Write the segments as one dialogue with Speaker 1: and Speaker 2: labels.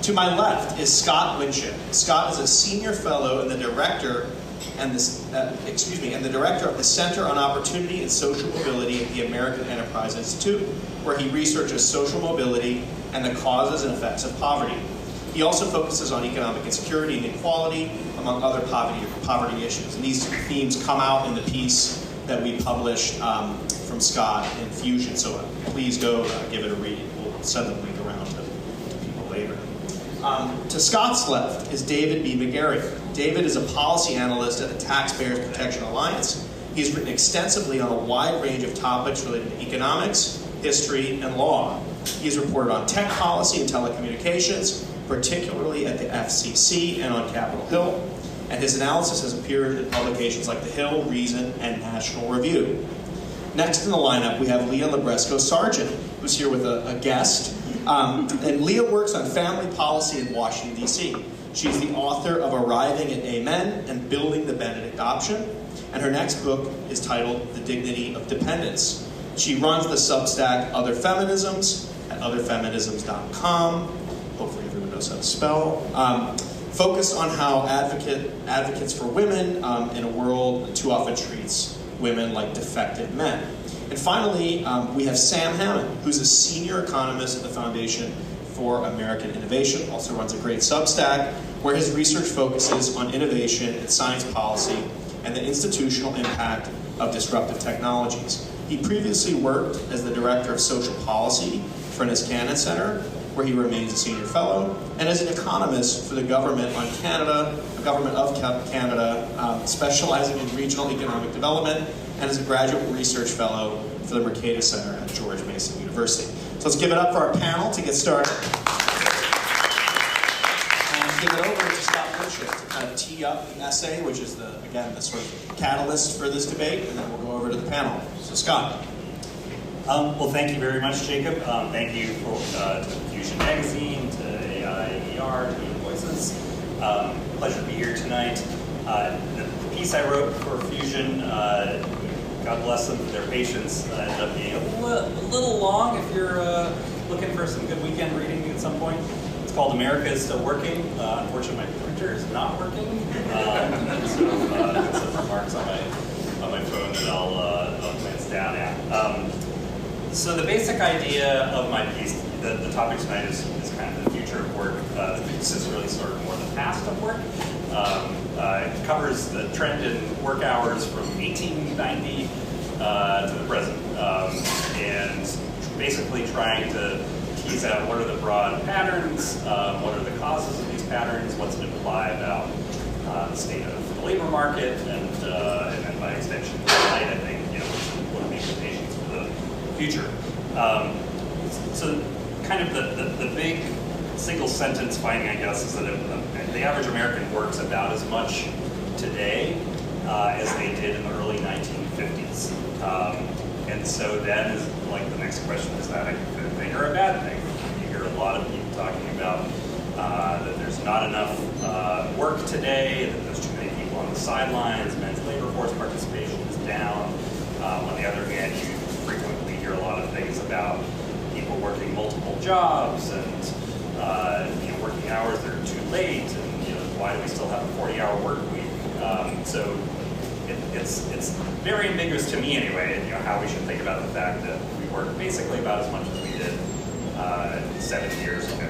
Speaker 1: To my left is Scott Winship. Scott is a senior fellow and the director of the Center on Opportunity and Social Mobility at the American Enterprise Institute, where he researches social mobility and the causes and effects of poverty. He also focuses on economic insecurity and inequality, among other poverty issues. And these themes come out in the piece that we published from Scott in Fusion. So please go give it a read. We'll send the link around to people later. To Scott's left is David B. McGarry. David is a policy analyst at the Taxpayers Protection Alliance. He's written extensively on a wide range of topics related to economics, history, and law. He's reported on tech policy and telecommunications, particularly at the FCC and on Capitol Hill. And his analysis has appeared in publications like The Hill, Reason, and National Review. Next in the lineup, we have Leah Libresco Sargeant, who's here with a guest. And Leah works on family policy in Washington, D.C. She's the author of Arriving at Amen and Building the Benedict Option. And her next book is titled The Dignity of Dependence. She runs the Substack Other Feminisms at otherfeminisms.com. Hopefully everyone knows how to spell. Focused on how advocates for women in a world that too often treats women like defective men. And finally, we have Sam Hammond, who's a senior economist at the Foundation for American Innovation, also runs a great Substack, where his research focuses on innovation and science policy and the institutional impact of disruptive technologies. He previously worked as the director of social policy for Niskanen Center, where he remains a senior fellow, and as an economist for the government of Canada, specializing in regional economic development, and as a graduate research fellow for the Mercatus Center at George Mason University. So let's give it up for our panel to get started. And give it over to Scott Winship to kind of tee up the essay, which is, the sort of catalyst for this debate, and then we'll go over to the panel. So Scott.
Speaker 2: Well, thank you very much, Jacob. Thank you to Fusion Magazine, to Aier, to Voices. Pleasure to be here tonight. The piece I wrote for Fusion, God bless them for their patience, ended up being a little long if you're looking for some good weekend reading at some point. It's called America is Still Working. Unfortunately, my printer is not working. So some remarks on my phone that I'll glance down at. So the basic idea of my piece, the topic tonight is kind of the future of work. This is really sort of more the past of work. It covers the trend in work hours from 1890 to the present, and basically trying to tease out what are the broad patterns, what are the causes of these patterns, what's it imply about the state of the labor market, and then by extension, tonight, I think, what are the implications for the future. So kind of the big single sentence finding, I guess, is that the average American works about as much today as they did in the early 1950s. And so then is like the next question, is that a good thing or a bad thing? You hear a lot of people talking about that there's not enough work today, that there's too many people on the sidelines, men's labor force participation is down. On the other hand, you frequently hear a lot of things about people working multiple jobs and working hours that are too late, and why do we still have a 40-hour work week? So it's very ambiguous to me anyway, how we should think about the fact that we work basically about as much as we did 7 years ago.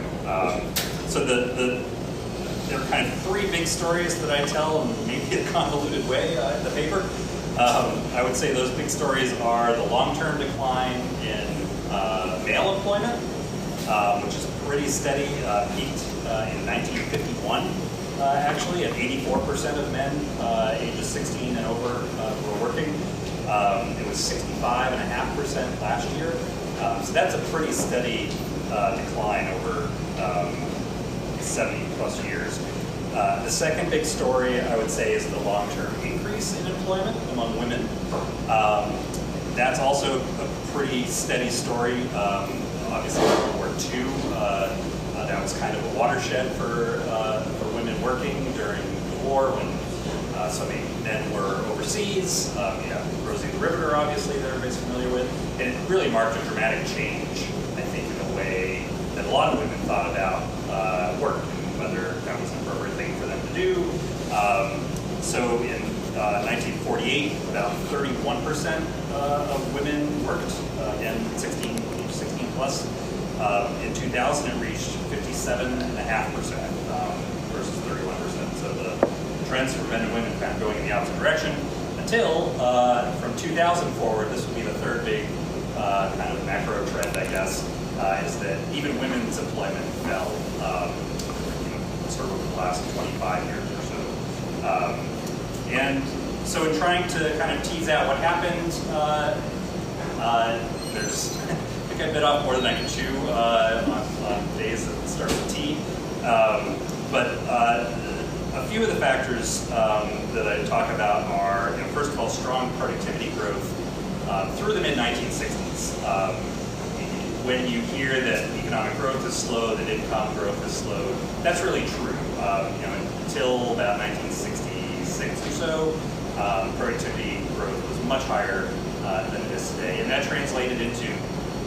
Speaker 2: So there are kind of three big stories that I tell in maybe a convoluted way in the paper. I would say those big stories are the long-term decline in male employment, which is pretty steady, peaked in 1951, actually, at 84% of men ages 16 and over were working. It was 65.5% last year. So that's a pretty steady decline over 70 plus years. The second big story, I would say, is the long-term increase in employment among women. That's also a pretty steady story. Obviously, World War II, that was kind of a watershed for women working during the war when so many men were overseas. Rosie the Riveter, obviously, that everybody's familiar with. And it really marked a dramatic change, I think, in the way that a lot of women thought about work. So in 1948, about 31% of women worked, again, age 16 plus. In 2000, it reached 57.5% versus 31%. So the trends for men and women kind of going in the opposite direction until from 2000 forward, this would be the third big kind of macro trend, I guess, is that even women's employment fell sort of over the last 25 years or so. And so in trying to kind of tease out what happened, there's, I think I bit off more than I can chew on days that start with T. But a few of the factors that I talk about are, first of all, strong productivity growth through the mid-1960s. When you hear that economic growth is slow, that income growth is slow, that's really true. Until about 1966 or so, productivity growth was much higher than it is today, and that translated into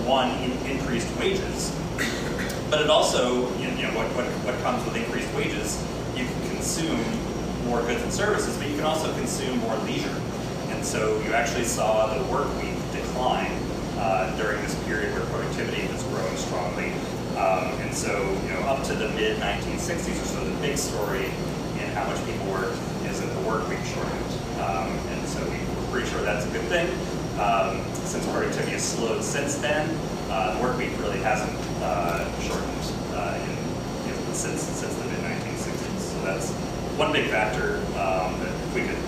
Speaker 2: one, increased wages, but it also, what comes with increased wages, you can consume more goods and services, but you can also consume more leisure. And so you actually saw the work week decline during this period where productivity was growing strongly. And so, up to the mid-1960s or so, the big story in how much people work is that the work week shortened. And so we're pretty sure that's a good thing. Since productivity has slowed since then, the work week really hasn't shortened since the mid-1960s. So that's one big factor that if we could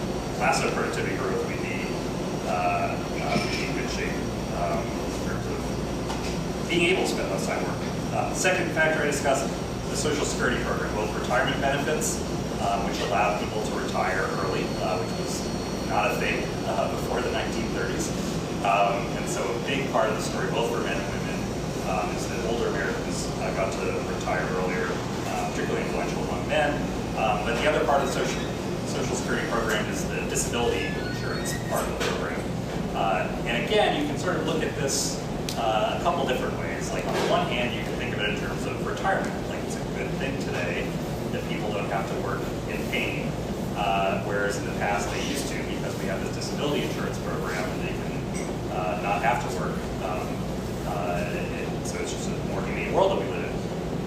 Speaker 2: lasso productivity growth, we'd be in good shape in terms of being able to spend less time working. Second factor I discussed, the Social Security program, both retirement benefits, which allowed people to retire early, which was not a thing before the 1930s. And so a big part of the story, both for men and women, is that older Americans got to retire earlier, particularly influential among men. But the other part of the Social Security program is the disability insurance part of the program. And again, you can sort of look at this a couple different ways. Like on the one hand, you can think of it in terms of retirement. Like it's a good thing today that people don't have to work in pain, whereas in the past they used to, because we have this disability insurance program and they can not have to work. So it's just a more convenient world that we live in.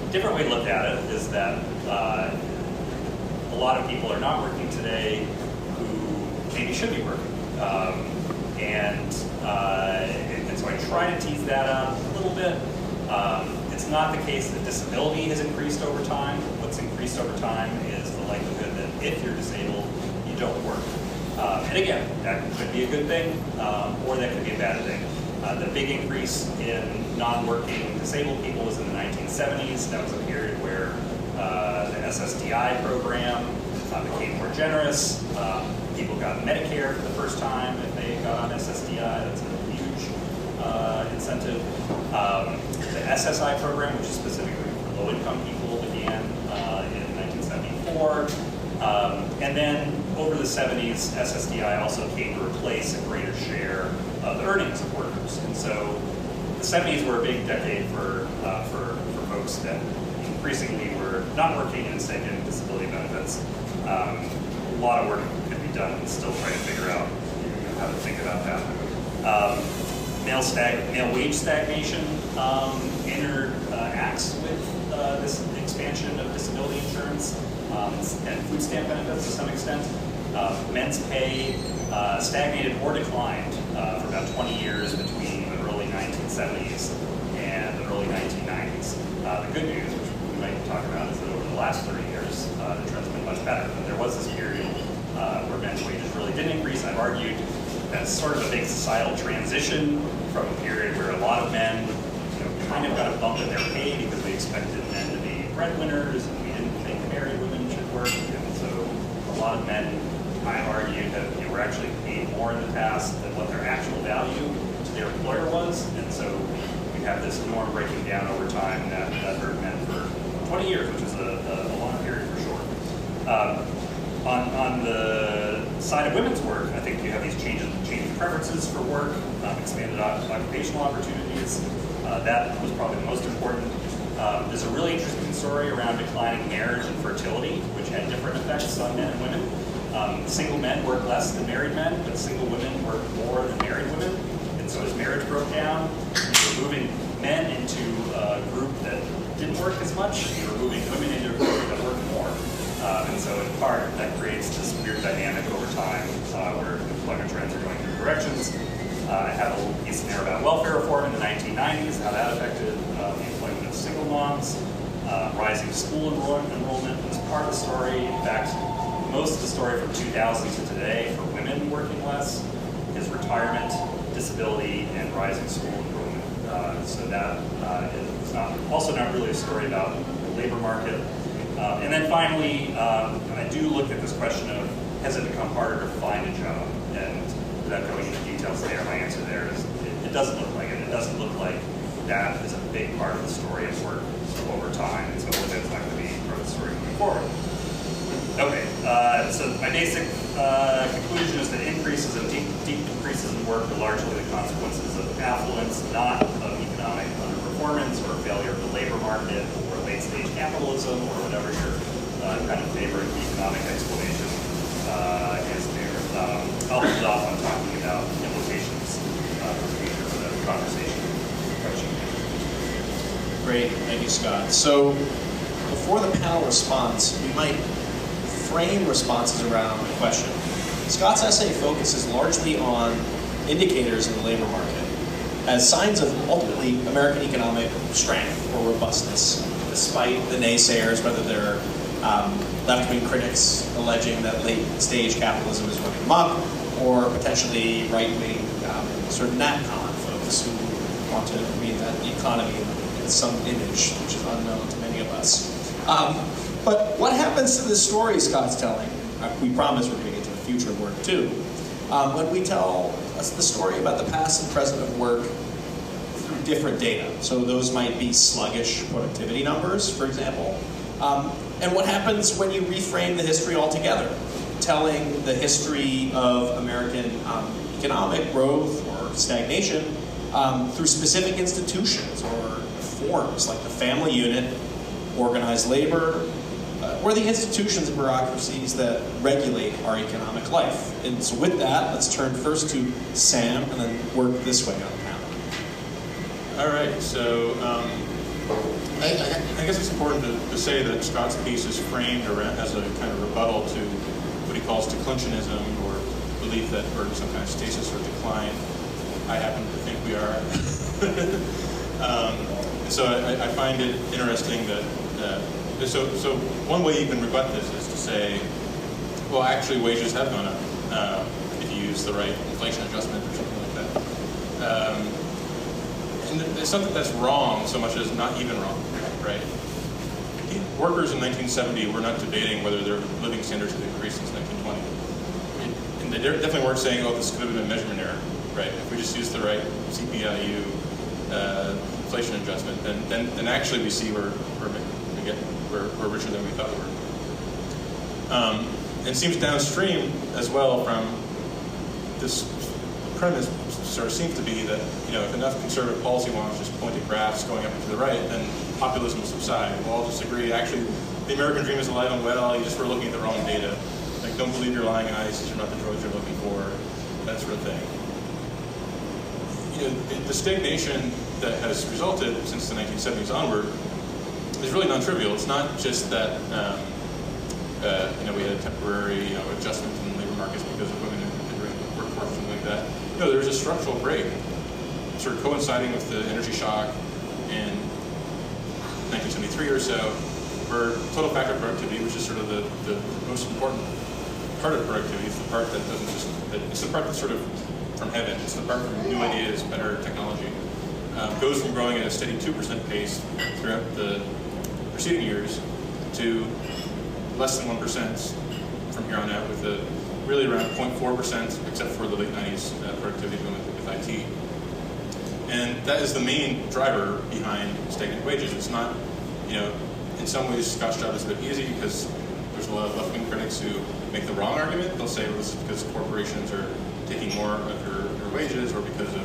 Speaker 2: A different way to look at it is that a lot of people are not working today who maybe should be working. And so I try to tease that out a little bit. It's not the case that disability has increased over time. What's increased over time is the likelihood that if you're disabled, you don't work. And again, that could be a good thing, or that could be a bad thing. The big increase in non-working disabled people was in the 1970s. That was a period where the SSDI program became more generous. People got Medicare for the first time if they got on SSDI. That's a huge incentive. The SSI program, which is specifically for low-income people, began in 1974. And then over the 70s, SSDI also came to replace a greater share of the earnings of workers. And so the 70s were a big decade for folks that increasingly were not working and instead getting disability benefits. A lot of work could be done and still trying to figure out how to think about that. Male wage stagnation interacts with this expansion of disability insurance and food stamp benefits to some extent. Men's pay stagnated or declined for about 20 years between the early 1970s and the early 1990s. The good news, which we might talk about, is that over the last 30 years, the trend's been much better. But there was this period where men's wages really didn't increase. I've argued that's sort of a big societal transition from a period where a lot of men kind of got a bump in their pay because we expected men to be breadwinners and we didn't think married women should work. And so a lot of men, I argued, that were actually paid more in the past than what their actual value to their employer was. And so we have this norm breaking down over time that hurt men for 20 years, which is a long period for sure. On the side of women's work, I think you have these changing preferences for work, expanded occupational opportunities. That was probably the most important. There's a really interesting story around declining marriage and fertility, which had different effects on men and women. Single men work less than married men, but single women work more than married women. And so as marriage broke down, we were moving men into a group that didn't work as much. We were moving women into a group that worked more. And so in part, that creates this weird dynamic over time where employment trends are going different directions. I have a little piece in there about welfare reform in the 1990s, how that affected the employment of single moms. Rising school enrollment was part of the story. In fact, most of the story from 2000 to today for women working less is retirement, disability, and rising school enrollment. So that is also not really a story about the labor market. And then finally, I do look at this question of, has it become harder to find a job? And without going into details there, my answer there is it doesn't look like it. It doesn't look like that is a big part of the story of work over time. And so that's not going to be part of the story moving forward. Okay, so my basic conclusion is that increases and deep increases in work are largely the consequences of affluence, not of economic underperformance or failure of the labor market or late-stage capitalism or whatever your kind of favorite economic explanation is there. I'll hold off on talking about implications for the future of the conversation.
Speaker 1: Great, thank you, Scott. So before the panel responds, we might frame responses around the question. Scott's essay focuses largely on indicators in the labor market as signs of ultimately American economic strength or robustness, despite the naysayers, whether they're left-wing critics alleging that late-stage capitalism is running amok, or potentially right-wing sort of NatCon folks who want to read that economy in some image, which is unknown to many of us. But what happens to this story Scott's telling? We promise we're going to get to the future of work too. When we tell us the story about the past and present of work through different data. So those might be sluggish productivity numbers, for example. And what happens when you reframe the history altogether? Telling the history of American economic growth or stagnation through specific institutions or forms like the family unit, organized labor, or the institutions and bureaucracies that regulate our economic life. And so with that, let's turn first to Sam and then work this way on the panel.
Speaker 3: All right, so I guess it's important to say that Scott's piece is framed as a kind of rebuttal to what he calls declensionism, or belief that we're in some kind of stasis or decline. I happen to think we are. So I find it interesting that so one way you can rebut this is to say, well, actually wages have gone up if you use the right inflation adjustment or something like that. And it's something that's wrong so much as not even wrong, right? Workers in 1970 were not debating whether their living standards had increased since 1920. And they definitely weren't saying, oh, this could have been a measurement error, right? If we just use the right CPIU inflation adjustment, then actually we see we're richer than we thought we were. It seems downstream as well from this premise sort of seems to be that, if enough conservative policy wonks just point at graphs going up and to the right, then populism will subside. We'll all just agree, actually, the American dream is alive and well, you just were looking at the wrong data. Like, don't believe your lying eyes, these are not the drugs you're looking for, that sort of thing. The stagnation that has resulted since the 1970s onward is really non-trivial. It's not just that we had a temporary adjustment in the labor markets because of women entering the workforce or something like that. There's a structural break, sort of coinciding with the energy shock in 1973 or so, where total factor productivity, which is sort of the most important part of productivity, it's the part that doesn't just, it's the part that's sort of from heaven, it's the part from new ideas, better technology, goes from growing at a steady 2% pace throughout the preceding years to less than 1% from here on out, with really around 0.4%, except for the late 90s productivity boom with IT. And that is the main driver behind stagnant wages. It's not, in some ways Scott's job is a bit easy because there's a lot of left-wing critics who make the wrong argument. They'll say, well, this is because corporations are taking more of your wages, or because of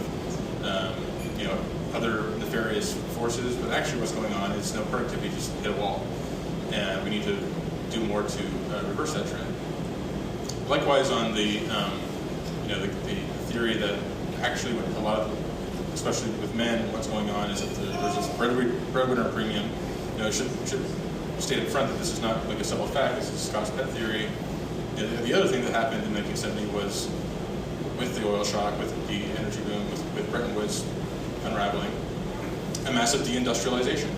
Speaker 3: other nefarious forces. But actually what's going on is productivity just hit a wall. And we need to do more to reverse that trend. Likewise, on the the theory that actually what a lot of, especially with men, what's going on is that there's this breadwinner premium. Should state up front that this is not like a settled fact. This is Scott's pet theory. The other thing that happened in 1970 was with the oil shock, with the energy boom, with Bretton Woods unraveling, a massive deindustrialization.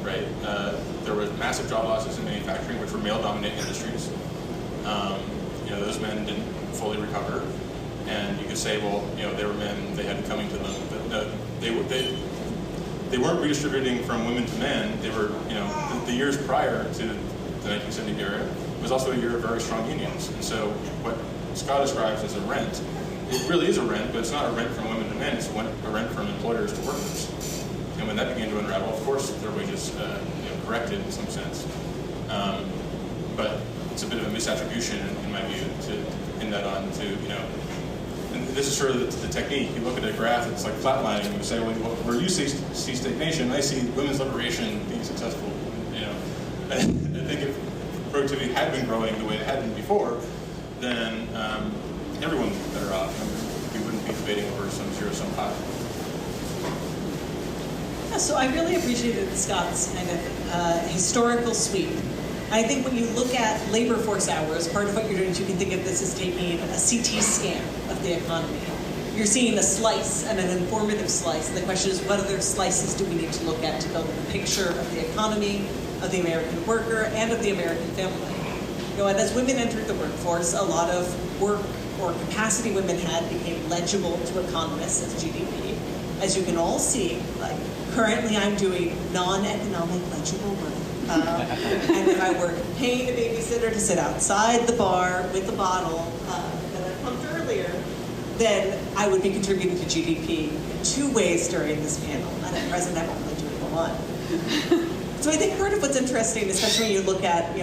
Speaker 3: Right, there were massive job losses in manufacturing, which were male-dominated industries. Those men didn't fully recover, and you could say, well, they were men; they had it coming to them. But no, they weren't redistributing from women to men. They were, the years prior to the 1970 era was also a year of very strong unions. And so, what Scott describes as a rent, it really is a rent, but it's not a rent from women to men. It's a rent from employers to workers. And when that began to unravel, of course, their wages corrected in some sense. But it's a bit of a misattribution, in my view, to pin that on to, and this is sort of the technique. You look at a graph, it's like flatlining, and you say, well, where you see state nation, I see women's liberation being successful. I think if productivity had been growing the way it had been before, then everyone would be better off. We wouldn't be debating over some zero-sum pie.
Speaker 4: So I really appreciated Scott's kind of historical sweep. I think when you look at labor force hours, part of what you're doing is you can think of this as taking a CT scan of the economy. You're seeing a slice and an informative slice, and the question is, what other slices do we need to look at to build a picture of the economy, of the American worker, and of the American family? And as women entered the workforce, a lot of work or capacity women had became legible to economists as GDP. As you can all see, currently I'm doing non-economic legible work. And if I were paying a babysitter to sit outside the bar with the bottle that I pumped earlier, then I would be contributing to GDP in 2 ways during this panel. And at present, I'm only doing 1. So I think part of what's interesting, especially when you look at,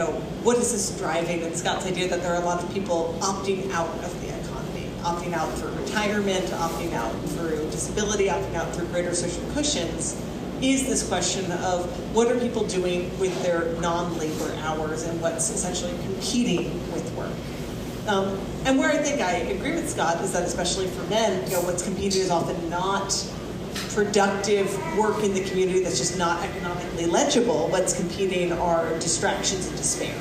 Speaker 4: what is this driving, and Scott's idea that there are a lot of people opting out of the economy, opting out for retirement, opting out through disability, opting out through greater social cushions, is this question of what are people doing with their non-labor hours and what's essentially competing with work. And where I think I agree with Scott is that especially for men, what's competing is often not productive work in the community that's just not economically legible. What's competing are distractions and despair.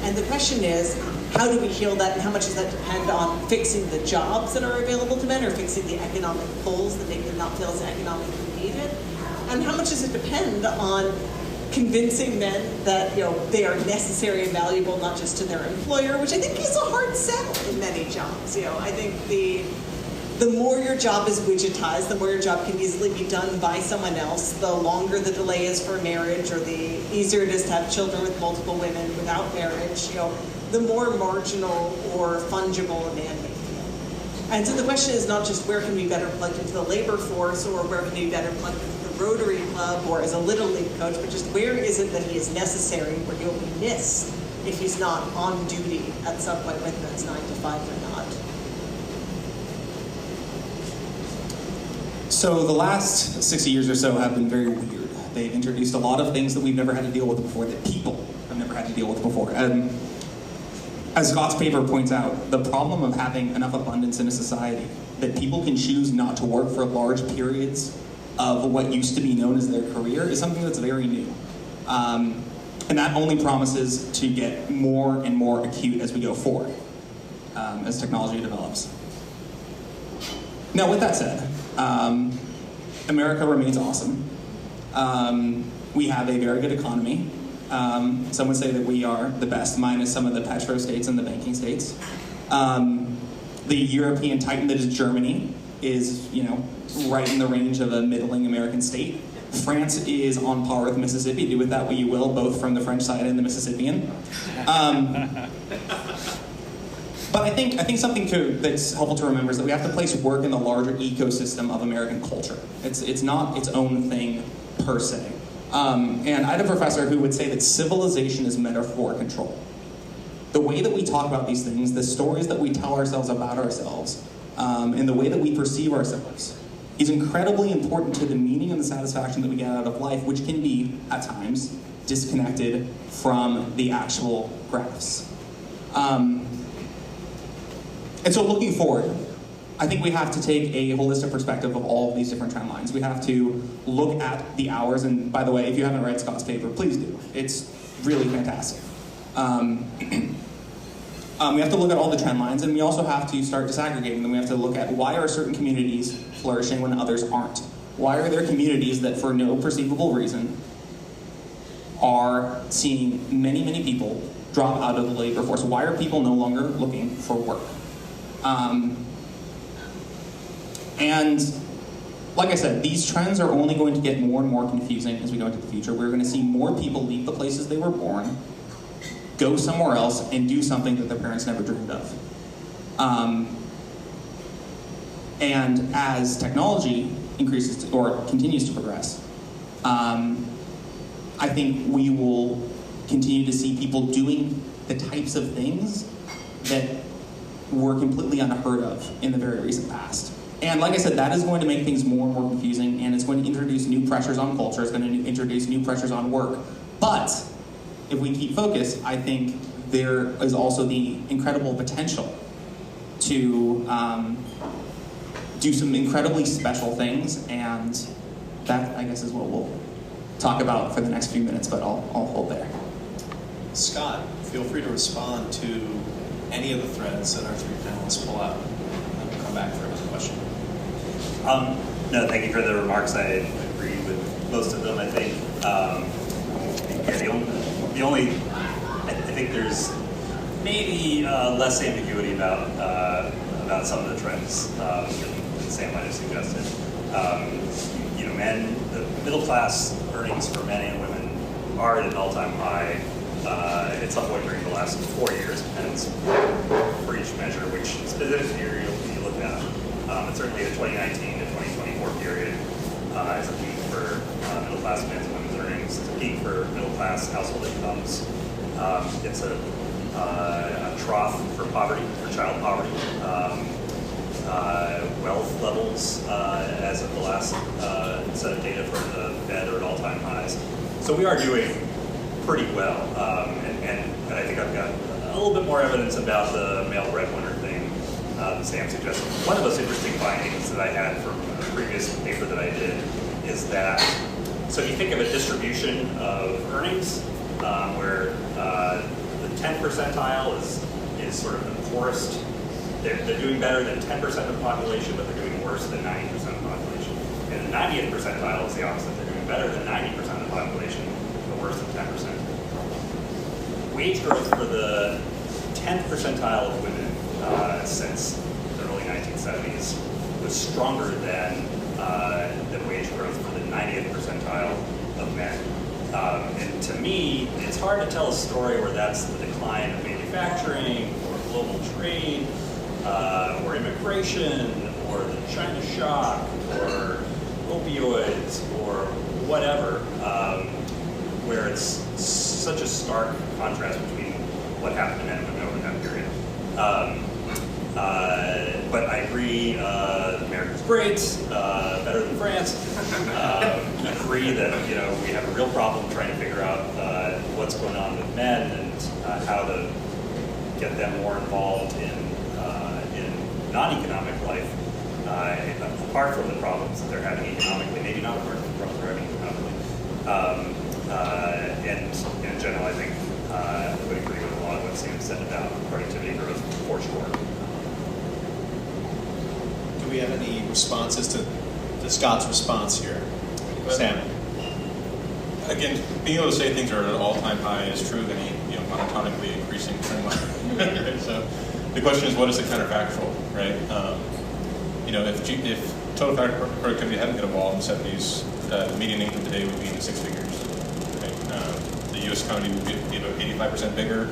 Speaker 4: And the question is, how do we heal that, and how much does that depend on fixing the jobs that are available to men or fixing the economic pulls that make them not feel as economically needed? And how much does it depend on convincing men that they are necessary and valuable not just to their employer, which I think is a hard sell in many jobs. I think the more your job is widgetized, the more your job can easily be done by someone else, the longer the delay is for marriage, or the easier it is to have children with multiple women without marriage, the more marginal or fungible a man may feel. And so the question is not just where can we better plug into the labor force, or where can we better plug into the Rotary Club, or as a Little League coach, but just where is it that he is necessary, where he'll be missed if he's not on duty at some point, whether that's 9 to 5 or not.
Speaker 5: So the last 60 years or so have been very weird. They've introduced a lot of things that we've never had to deal with before, that people have never had to deal with before. As Scott's paper points out, the problem of having enough abundance in a society that people can choose not to work for large periods of what used to be known as their career is something that's very new. And that only promises to get more and more acute as we go forward, as technology develops. Now, with that said, America remains awesome. We have a very good economy. Some would say that we are the best, minus some of the petro states and the banking states. The European titan that is Germany is, right in the range of a middling American state. France is on par with Mississippi. Do with that what you will, both from the French side and the Mississippian. But I think something that's helpful to remember is that we have to place work in the larger ecosystem of American culture. It's not its own thing per se. And I had a professor who would say that civilization is metaphor control. The way that we talk about these things, the stories that we tell ourselves about ourselves, and the way that we perceive ourselves is incredibly important to the meaning and the satisfaction that we get out of life, which can be, at times, disconnected from the actual graphs. And so looking forward, I think we have to take a holistic perspective of all of these different trend lines. We have to look at the hours, and by the way, if you haven't read Scott's paper, please do. It's really fantastic. We have to look at all the trend lines, and we also have to start disaggregating them. We have to look at why are certain communities flourishing when others aren't? Why are there communities that for no perceivable reason are seeing many, many people drop out of the labor force? Why are people no longer looking for work? And like I said, these trends are only going to get more and more confusing as we go into the future. We're going to see more people leave the places they were born, go somewhere else, and do something that their parents never dreamed of. And as technology increases or continues to progress, I think we will continue to see people doing the types of things that were completely unheard of in the very recent past. And like I said, that is going to make things more and more confusing, and it's going to introduce new pressures on culture, it's going to introduce new pressures on work. But if we keep focused, I think there is also the incredible potential to do some incredibly special things, and that, I guess, is what we'll talk about for the next few minutes, but I'll hold there.
Speaker 1: Scott, feel free to respond to any of the threads that our three panelists pull out, and we'll come back for another question.
Speaker 2: No, thank you for the remarks. I agree with most of them. I think I think there's maybe less ambiguity about some of the trends than Sam might have suggested. The middle class earnings for men and women are at an all-time high at some point during the last 4 years, depends for each measure, which specific year you look at. But certainly the 2019 to 2024 period is a peak for middle class men's and women's earnings. It's a peak for middle class household incomes. It's a trough for poverty, for child poverty. Wealth levels, as of the last set of data for the Fed, are at all-time highs. So we are doing pretty well, and I think I've got a little bit more evidence about the male breadwinner thing that Sam suggested. One of the most interesting findings that I had from a previous paper that I did is that, so if you think of a distribution of earnings, where the 10th percentile is sort of the poorest. They're doing better than 10% of the population, but they're doing worse than 90% of the population. And the 90th percentile is the opposite. They're doing better than 90% of the population, but worse than 10%. Wage growth for the 10th percentile of women since the early 1970s was stronger than the wage growth for the 90th percentile of men. And to me, it's hard to tell a story where that's the decline of manufacturing or global trade, or immigration, or the China shock, or opioids, or whatever, where it's such a stark contrast between what happened to men and women over that period. But I agree, America's great, better than France. Agree that we have a real problem trying to figure out what's going on with men and how to get them more involved in non-economic life, apart from the problems that they're having economically, maybe not apart from the problems they're having economically. And in general, I think I would agree with a lot of what Sam said about productivity growth, for sure.
Speaker 1: Do we have any responses to Scott's response here? Sam?
Speaker 3: Again, being able to say things are at an all-time high is true of any monotonically increasing trend line. Right? So the question is, what is the counterfactual, right? If total productivity hadn't been evolved in the 70s, the median income today would be in the six figures. Right? The U.S. economy would be about 85% bigger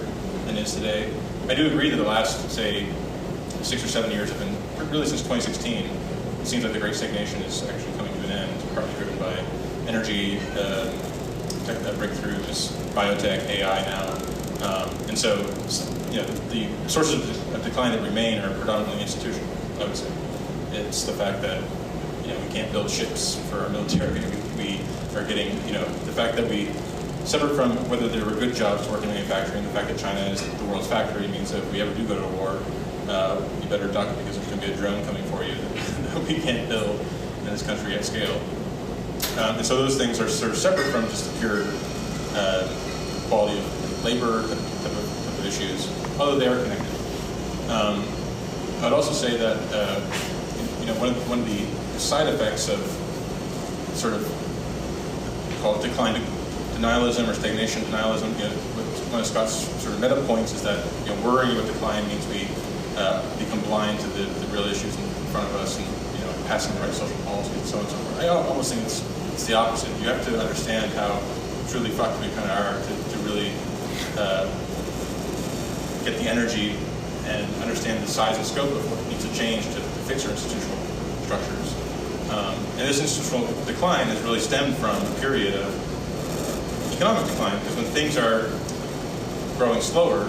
Speaker 3: than it is today. I do agree that the last, say, 6 or 7 years have been, really since 2016, it seems like the Great Stagnation is actually coming to an end, partly driven by energy breakthroughs, biotech, AI now. And so, the sources of decline that remain are predominantly institutional, I would say. It's the fact that, we can't build ships for our military. We are getting, the fact that we, separate from whether there were good jobs to work in manufacturing, the fact that China is the world's factory means that if we ever do go to war, you better duck because there's going to be a drone coming for you that we can't build in this country at scale. And so those things are sort of separate from just the pure quality of labor type of issues, although they are connected. I'd also say that one of the side effects of sort of called decline denialism or stagnation denialism, one of Scott's sort of meta points is that worrying about decline means we become blind to the real issues in front of us, and passing the right social policy and so on and so forth. I almost think it's the opposite. You have to understand how truly fucked we kind of are to really get the energy and understand the size and scope of what needs to change to fix our institutional structures. And this institutional decline has really stemmed from a period of economic decline, because when things are growing slower,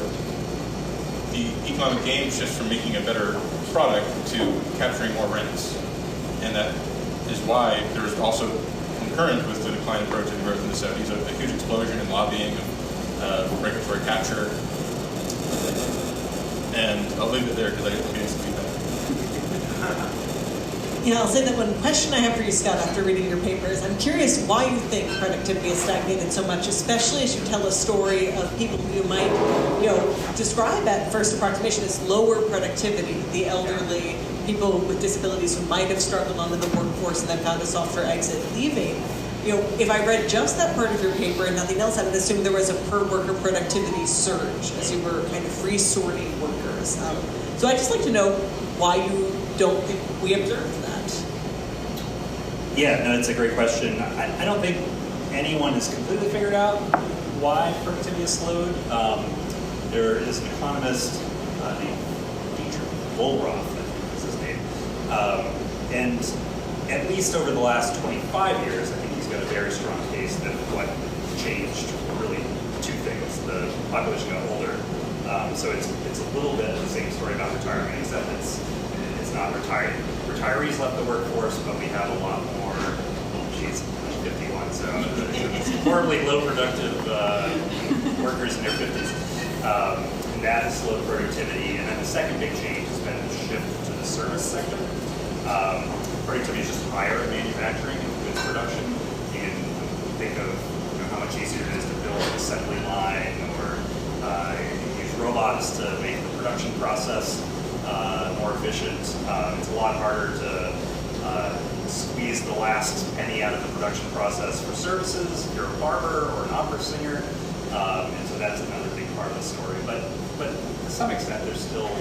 Speaker 3: the economic gain shifts from making a better product to capturing more rents. And that is why there was also concurrent with the decline in productivity growth in the 70s, a huge explosion in lobbying of regulatory capture. And I'll leave it there because I'm getting some feedback.
Speaker 4: I'll say that one question I have for you, Scott, after reading your papers, I'm curious why you think productivity has stagnated so much, especially as you tell a story of people who you might, describe at first approximation as lower productivity, the elderly, people with disabilities who might have struggled onto the workforce and then found a softer exit leaving. If I read just that part of your paper and nothing else, I would assume there was a per worker productivity surge as you were kind of resorting workers. So I'd just like to know why you don't think we observed that.
Speaker 2: Yeah, no, it's a great question. I don't think anyone has completely figured out why productivity has slowed. There is an economist named Dietrich Wohlroth, I think is his name, and at least over the last 25 years, I think he's got a very strong case that what changed were really two things. The population got older, so it's a little bit the same story about retirement, except it's not retired. Retirees left the workforce, but we have a lot more. She's 51, so horribly low productive workers in their 50s. And that has slowed productivity. And then the second big change has been the shift to the service sector. Productivity is just higher in manufacturing and goods production. You can think of how much easier it is to build an assembly line, or use robots to make the production process more efficient. It's a lot harder to squeeze the last penny out of the production process for services if you're a barber or an opera singer, and so that's another big part of the story. But to some extent, there's still,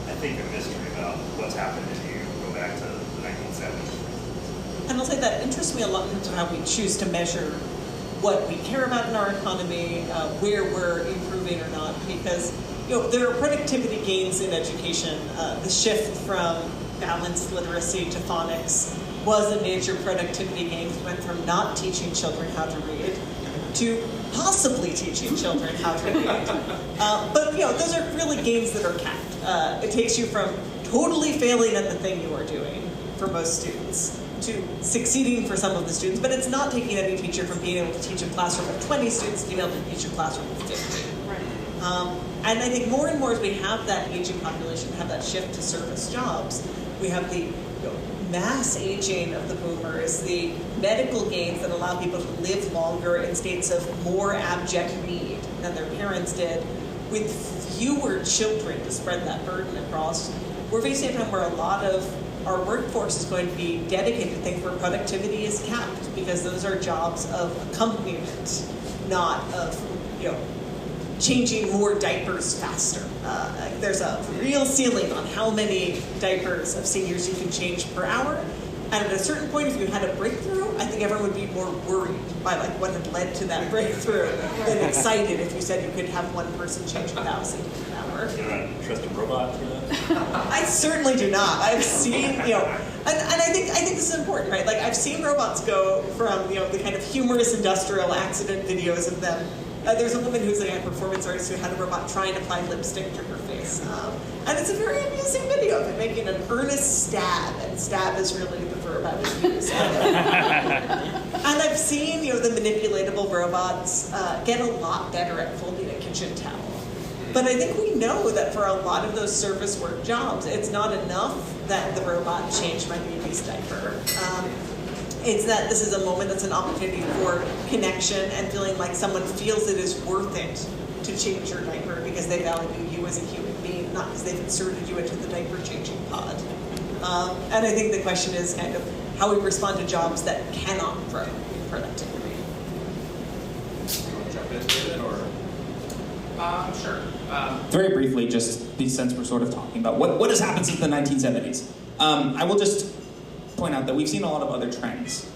Speaker 2: I think, a mystery about what's happened if you go back to the 1970s.
Speaker 4: And I'll say that interests me a lot in terms of how we choose to measure what we care about in our economy, where we're improving or not, because there are productivity gains in education. The shift from balanced literacy to phonics was a major productivity gain. We went from not teaching children how to read to possibly teaching children how to read. But those are really gains that are capped. It takes you from totally failing at the thing you are doing for most students to succeeding for some of the students, but it's not taking any teacher from being able to teach a classroom of 20 students to being able to teach a classroom of 50. Right. And I think more and more as we have that aging population, have that shift to service jobs, we have the mass aging of the boomers, the medical gains that allow people to live longer in states of more abject need than their parents did, with fewer children to spread that burden across. We're facing a time where a lot of our workforce is going to be dedicated to things where productivity is capped, because those are jobs of accompaniment, not of changing more diapers faster. There's a real ceiling on how many diapers of seniors you can change per hour. And at a certain point, if you had a breakthrough, I think everyone would be more worried by what had led to that breakthrough than excited if you said you could have one person change 1,000 an hour.
Speaker 2: You don't trust a robot for that?
Speaker 4: I certainly do not. I've seen, and I think this is important, right? Like, I've seen robots go from, the kind of humorous industrial accident videos of them. There's a woman who's a performance artist who had a robot try and apply lipstick to her face. And it's a very amusing video of it making an earnest stab, and stab is really the verb I would use. And I've seen, the manipulatable robots get a lot better at folding a kitchen towel. But I think we know that for a lot of those service work jobs, it's not enough that the robot changed my baby's diaper. It's that this is a moment that's an opportunity for connection and feeling like someone feels it is worth it to change your diaper because they value you as a human being, not because they've inserted you into the diaper changing pod. And I think the question is kind of how we respond to jobs that cannot grow in productivity.
Speaker 1: You want to jump in, David, or?
Speaker 6: Sure.
Speaker 5: Very briefly, just since we're sort of talking about what has happened since the 1970s, I will just point out that we've seen a lot of other trends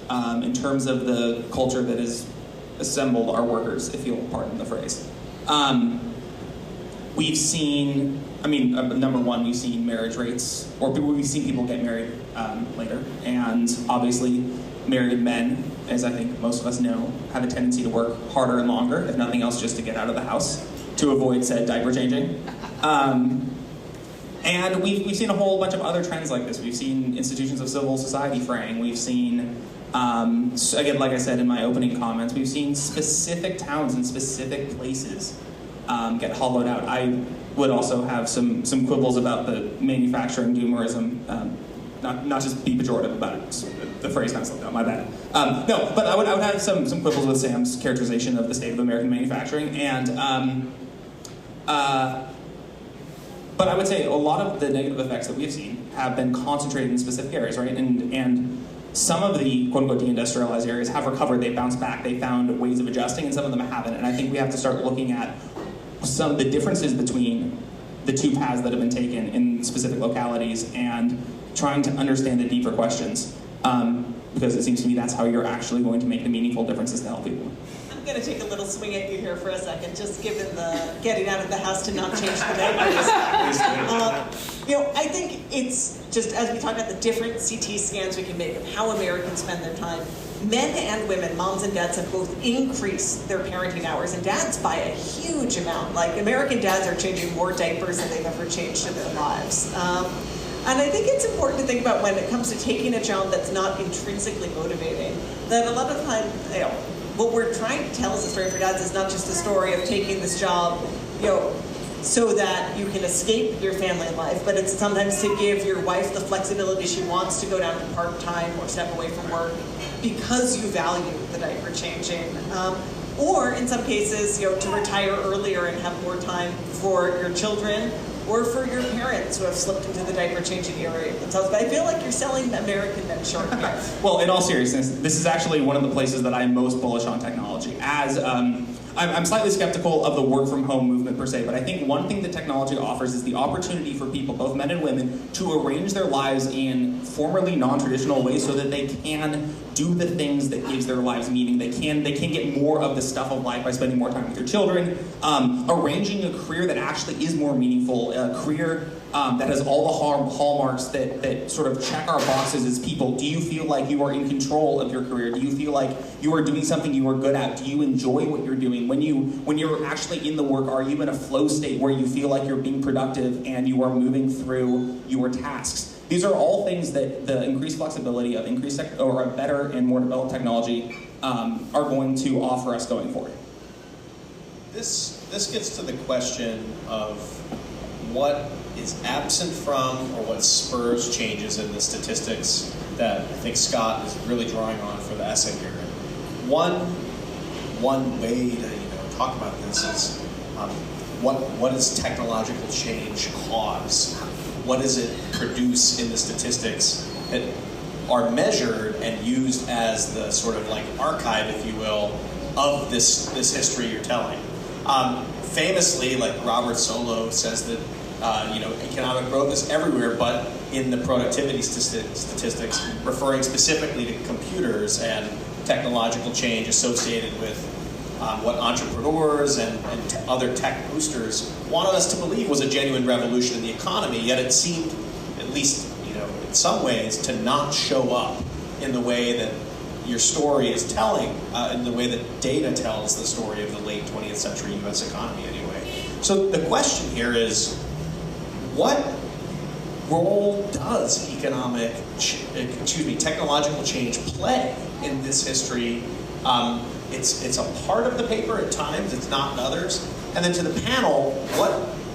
Speaker 5: in terms of the culture that has assembled our workers, if you'll pardon the phrase. We've seen, number one, we've seen marriage rates, or we've seen people get married later, and obviously married men, as I think most of us know, have a tendency to work harder and longer, if nothing else, just to get out of the house, to avoid said diaper changing. And we've seen a whole bunch of other trends like this. We've seen institutions of civil society fraying. We've seen, again, like I said in my opening comments, we've seen specific towns and specific places get hollowed out. I would also have some quibbles about the manufacturing doomerism, not just be pejorative about it. The phrase kind of slipped out, my bad. No, but I would have some quibbles with Sam's characterization of the state of American manufacturing, and but I would say a lot of the negative effects that we have seen have been concentrated in specific areas, right? And some of the quote-unquote deindustrialized areas have recovered, they've bounced back, they found ways of adjusting, and some of them haven't. And I think we have to start looking at some of the differences between the two paths that have been taken in specific localities and trying to understand the deeper questions. Because it seems to me that's how you're actually going to make the meaningful differences to help people.
Speaker 4: I'm going to take a little swing at you here for a second, just given the getting out of the house to not change the diapers. I think it's just, as we talk about the different CT scans we can make of how Americans spend their time, men and women, moms and dads, have both increased their parenting hours, and dads by a huge amount. Like, American dads are changing more diapers than they've ever changed in their lives. And I think it's important to think about when it comes to taking a job that's not intrinsically motivating, that a lot of times, what we're trying to tell as a story for dads is not just a story of taking this job, so that you can escape your family life, but it's sometimes to give your wife the flexibility she wants to go down to part-time or step away from work because you value the diaper changing. Or in some cases, to retire earlier and have more time for your children, or for your parents who have slipped into the diaper changing area themselves. But I feel like you're selling American men short here.
Speaker 5: Well, in all seriousness, this is actually one of the places that I'm most bullish on technology. As I'm slightly skeptical of the work from home movement per se, but I think one thing that technology offers is the opportunity for people, both men and women, to arrange their lives in formerly non-traditional ways so that they can do the things that gives their lives meaning. They can get more of the stuff of life by spending more time with their children, arranging a career that actually is more meaningful, a career that has all the hallmarks that sort of check our boxes as people. Do you feel like you are in control of your career? Do you feel like you are doing something you are good at? Do you enjoy what you're doing? When you're actually in the work, are you in a flow state where you feel like you're being productive and you are moving through your tasks? These are all things that the increased flexibility of or a better and more developed technology are going to offer us going forward.
Speaker 1: This gets to the question of what is absent from or what spurs changes in the statistics that I think Scott is really drawing on for the essay here. One way to talk about this is what does technological change cause? What does it produce in the statistics that are measured and used as the sort of like archive, if you will, of this history you're telling? Famously, like Robert Solow says that economic growth is everywhere, but in the productivity statistics, referring specifically to computers and technological change associated with what entrepreneurs and other tech boosters wanted us to believe was a genuine revolution in the economy, yet it seemed, at least in some ways, to not show up in the way that your story is telling, in the way that data tells the story of the late 20th century U.S. economy anyway. So the question here is, what role does technological change play in this history? It's a part of the paper at times, it's not in others. And then to the panel, what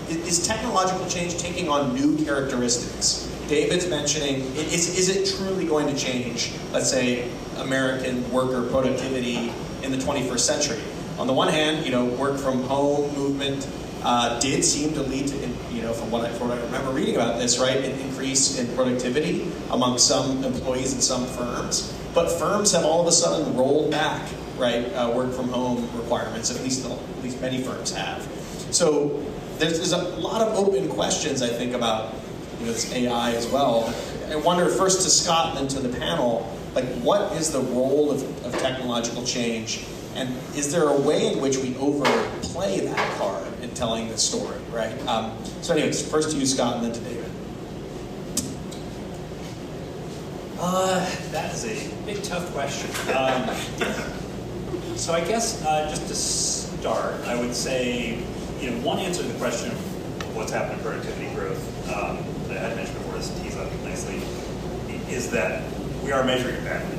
Speaker 1: is technological change taking on new characteristics? David's mentioning, is it truly going to change, let's say, American worker productivity in the 21st century? On the one hand, work from home movement did seem to lead to, from what I remember reading about this, right, an increase in productivity among some employees in some firms. But firms have all of a sudden rolled back, right, work from home requirements. At least many firms have. So there's a lot of open questions, I think, about this AI as well. I wonder first to Scott and then to the panel, like, what is the role of technological change? And is there a way in which we overplay that card in telling this story, right? So anyways, first to you, Scott, and then to David.
Speaker 2: That is a big, tough question. So I guess just to start, I would say, one answer to the question of what's happened to productivity growth that I had mentioned before, this tease up nicely, is that we are measuring it badly.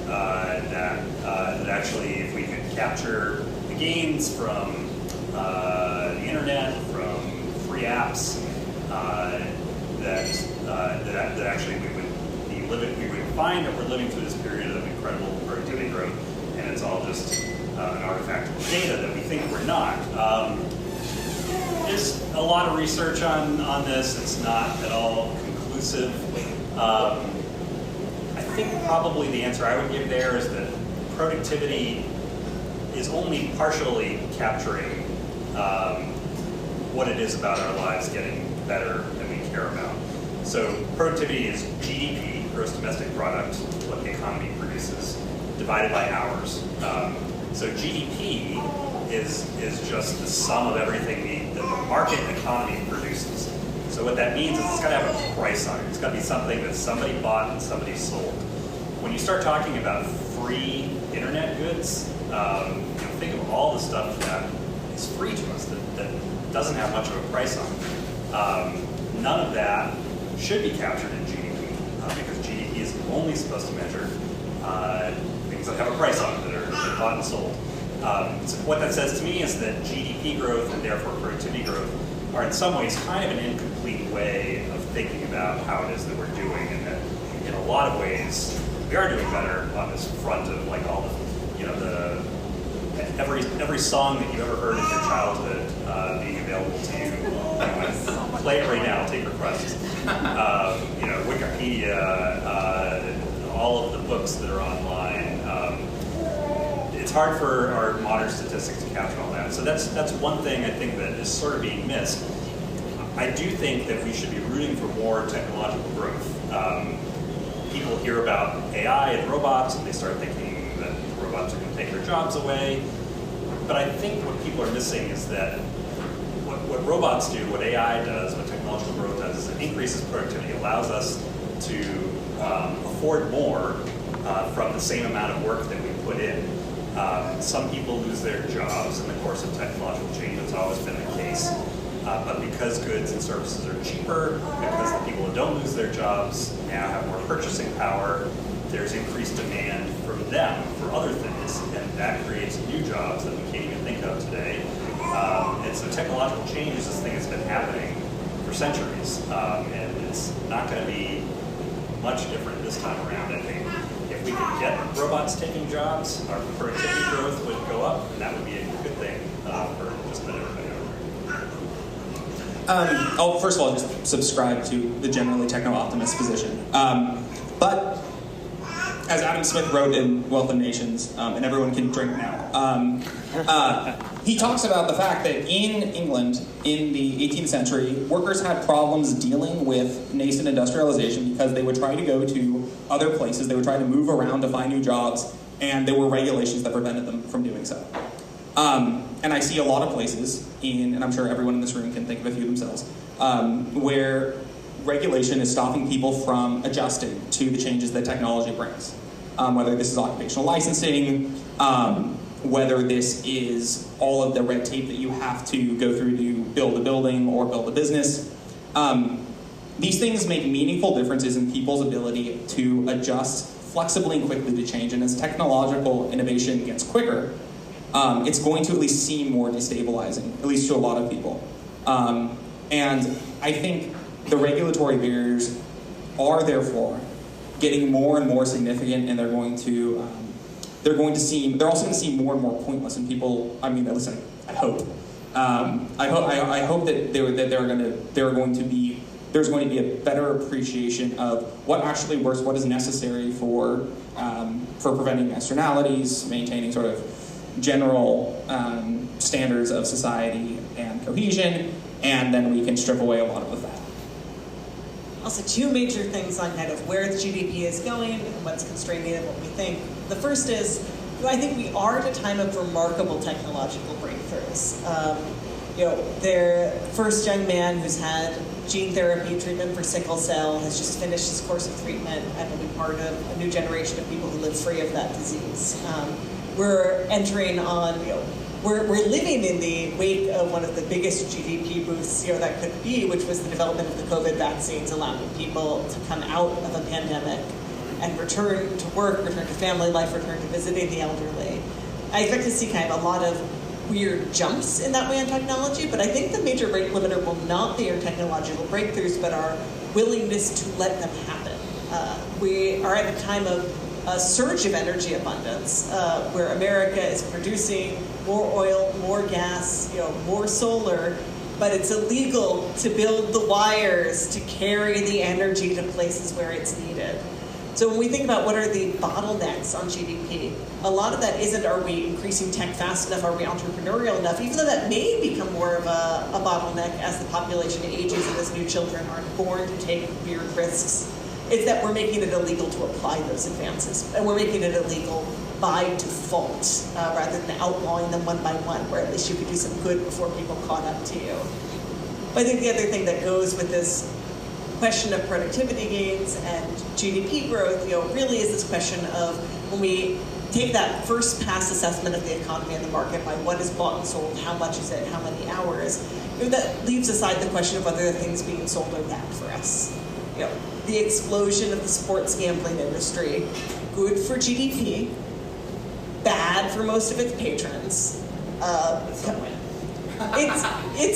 Speaker 2: That actually, if we could capture the gains from the internet, from free apps, that actually we would find that we're living through this period of incredible productivity growth, and it's all just an artifact of data that we think we're not. There's a lot of research on this. It's not at all conclusive. I think probably the answer I would give there is that productivity is only partially capturing what it is about our lives getting better than we care about. So productivity is GDP, gross domestic product, what the economy produces, divided by hours. So GDP is just the sum of everything the market economy produces. So what that means is it's got to have a price on it. It's got to be something that somebody bought and somebody sold. When you start talking about free internet goods, think of all the stuff that is free to us that doesn't have much of a price on it. None of that should be captured in GDP because GDP is only supposed to measure things that have a price on it, that are bought and sold. So what that says to me is that GDP growth and therefore productivity growth are in some ways kind of an incomplete way of thinking about how it is that we're doing, and that in a lot of ways we are doing better on this front of like all the every song that you ever heard in your childhood being available to you. Play it right now, take requests. Wikipedia, all of the books that are online. It's hard for our modern statistics to capture all that. So that's one thing I think that is sort of being missed. I do think that we should be rooting for more technological growth. People hear about AI and robots, and they start thinking that robots are going to take their jobs away. But I think what people are missing is that what robots do, what AI does, what technological growth does, is it increases productivity, allows us to afford more from the same amount of work that we put in. Some people lose their jobs in the course of technological change. That's always been the case. But because goods and services are cheaper, because the people who don't lose their jobs now have more purchasing power, there's increased demand from them for other things, and that creates new jobs that we can't even think of today. And so technological change is this thing that's been happening for centuries, and it's not going to be much different this time around. I think if we could get robots taking jobs, our productivity growth would go up, and that would be a good thing for just about everybody over there.
Speaker 5: First of all, just subscribe to the generally techno-optimist position. But as Adam Smith wrote in Wealth of Nations, and everyone can drink now, he talks about the fact that in England, in the 18th century, workers had problems dealing with nascent industrialization because they would try to go to other places, they would try to move around to find new jobs, and there were regulations that prevented them from doing so. And I see a lot of places, and I'm sure everyone in this room can think of a few themselves, where regulation is stopping people from adjusting to the changes that technology brings. Whether this is occupational licensing, whether this is all of the red tape that you have to go through to build a building or build a business. These things make meaningful differences in people's ability to adjust flexibly and quickly to change. And as technological innovation gets quicker, it's going to at least seem more destabilizing, at least to a lot of people. And I think the regulatory barriers are therefore getting more and more significant, and they're also going to seem more and more pointless. And people, I mean, listen, I hope. I hope that there's going to be a better appreciation of what actually works, what is necessary for preventing externalities, maintaining sort of general standards of society and cohesion, and then we can strip away a lot of the fat.
Speaker 4: Also, two major things on kind of where the GDP is going and what's constraining it, what we think. The first is, I think we are at a time of remarkable technological breakthroughs. The first young man who's had gene therapy treatment for sickle cell has just finished his course of treatment and will be part of a new generation of people who live free of that disease. We're entering on, we're living in the wake of one of the biggest GDP boosts that could be, which was the development of the COVID vaccines, allowing people to come out of a pandemic and return to work, return to family life, return to visiting the elderly. I expect to see kind of a lot of weird jumps in that way in technology, but I think the major rate limiter will not be our technological breakthroughs, but our willingness to let them happen. We are at a time of a surge of energy abundance, where America is producing more oil, more gas, more solar, but it's illegal to build the wires to carry the energy to places where it's needed. So when we think about what are the bottlenecks on GDP, a lot of that isn't, are we increasing tech fast enough, are we entrepreneurial enough, even though that may become more of a bottleneck as the population ages and as new children aren't born to take weird risks. It's that we're making it illegal to apply those advances, and we're making it illegal by default, rather than outlawing them one by one, where at least you could do some good before people caught up to you. But I think the other thing that goes with this question of productivity gains and GDP growth, really is this question of when we take that first pass assessment of the economy and the market by what is bought and sold, how much is it, how many hours, that leaves aside the question of whether the things being sold are bad for us. The explosion of the sports gambling industry, good for GDP, bad for most of its patrons. It's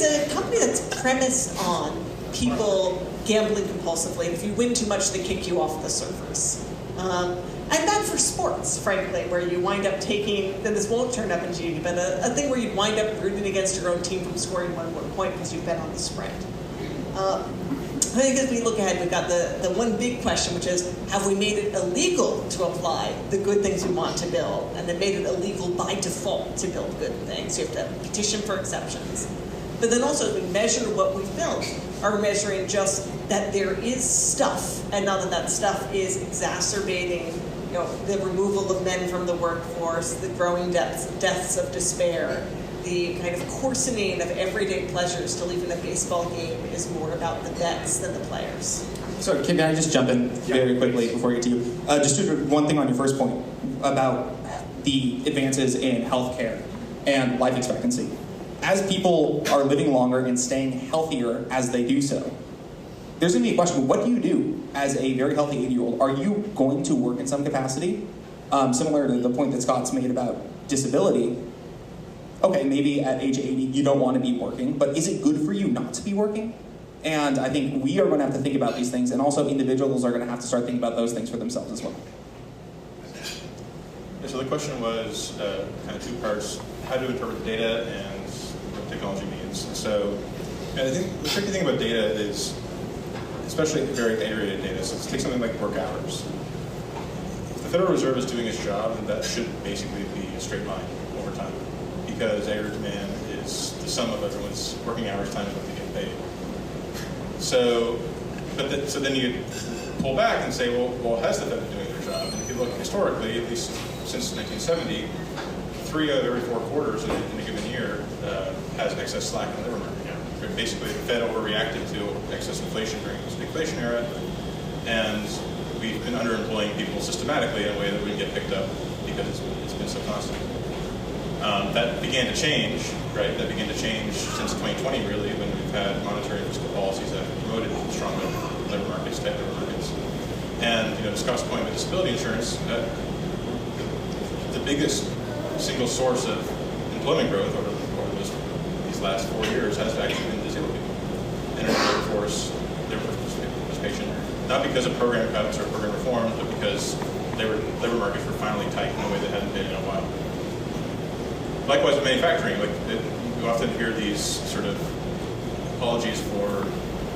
Speaker 4: a company that's premised on people gambling compulsively. If you win too much, they kick you off the servers. And bad for sports, frankly, where you wind up taking, then this won't turn up in GDP, but a thing where you wind up rooting against your own team from scoring one more point because you've been on the spread. I think as we look ahead, we've got the one big question, which is, have we made it illegal to apply the good things we want to build, and then made it illegal by default to build good things? You have to petition for exceptions. But then also, as we measure what we've built, are we measuring just that there is stuff, and not that stuff is exacerbating the removal of men from the workforce, the growing deaths of despair, the kind of coarsening of everyday pleasures till even a baseball game is more about the bets than the players.
Speaker 5: Sorry, can I just jump in very quickly before we get to you? Just one thing on your first point about the advances in healthcare and life expectancy. As people are living longer and staying healthier as they do so, there's going to be a question, what do you do as a very healthy 80-year-old? Are you going to work in some capacity? Similar to the point that Scott's made about disability. Okay, maybe at age 80 you don't want to be working, but is it good for you not to be working? And I think we are going to have to think about these things, and also individuals are going to have to start thinking about those things for themselves as well.
Speaker 3: Yeah, so the question was kind of two parts: how to interpret the data and what technology means. So, and I think the tricky thing about data is, especially very iterated data, so let's take something like work hours. If the Federal Reserve is doing its job, then that should basically be a straight line over time, because aggregate demand is the sum of everyone's working hours times what they get paid. So, so then you pull back and say, well, has the Fed been doing their job? And if you look historically, at least since 1970, 3 out of every 4 quarters in a given year has excess slack in the labor market. Basically, the Fed overreacted to excess inflation during the stagflation era, and we've been underemploying people systematically in a way that wouldn't get picked up because it's been so constant. That began to change, right? That began to change since 2020, really, when we've had monetary and fiscal policies that have promoted strong labor markets, tight labor markets. And to Scott's point with disability insurance, the biggest single source of employment growth over these last 4 years has actually been disabled people. And in their workforce participation, not because of program cuts or program reforms, but because labor markets were finally tight in a way that hadn't been in a while. Likewise with manufacturing, we often hear these sort of apologies for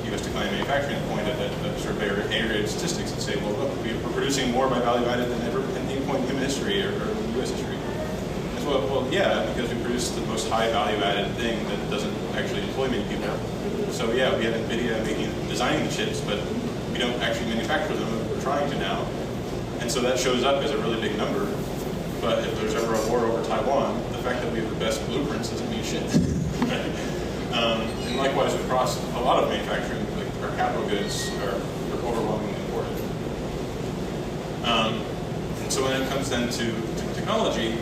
Speaker 3: U.S. declining manufacturing that point at sort of aggregated statistics and say, well, look, we're producing more by value added than ever at any point in human history or U.S. history. As well, yeah, because we produce the most high value added thing that doesn't actually employ many people. So yeah, we have NVIDIA designing the chips, but we don't actually manufacture them. We're trying to now. And so that shows up as a really big number. But if there's ever a war over Taiwan, the fact that we have the best blueprints doesn't mean shit. And likewise across a lot of manufacturing, like our capital goods are overwhelmingly imported. And so when it comes then to technology,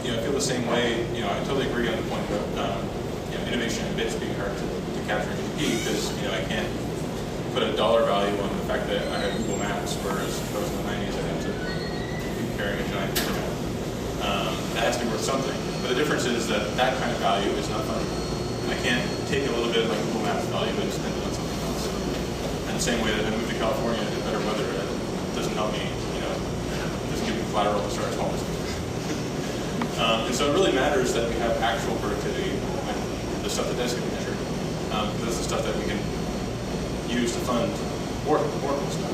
Speaker 3: I feel the same way. I totally agree on the point about innovation and bits being hard to capture GDP because I can't put a dollar value on the fact that I have Google Maps, whereas if I was in the 90s, I'd have to be carrying a giant paper map. That has to be worth something. But the difference is that kind of value is not funny. I can't take a little bit of my Google Maps value and spend it on something else. And the same way that I moved to California to better weather, that doesn't help me, doesn't give me collateral to start a small business. And so it really matters that we have actual productivity, the stuff that does get measured. That's the stuff that we can use to fund more cool stuff.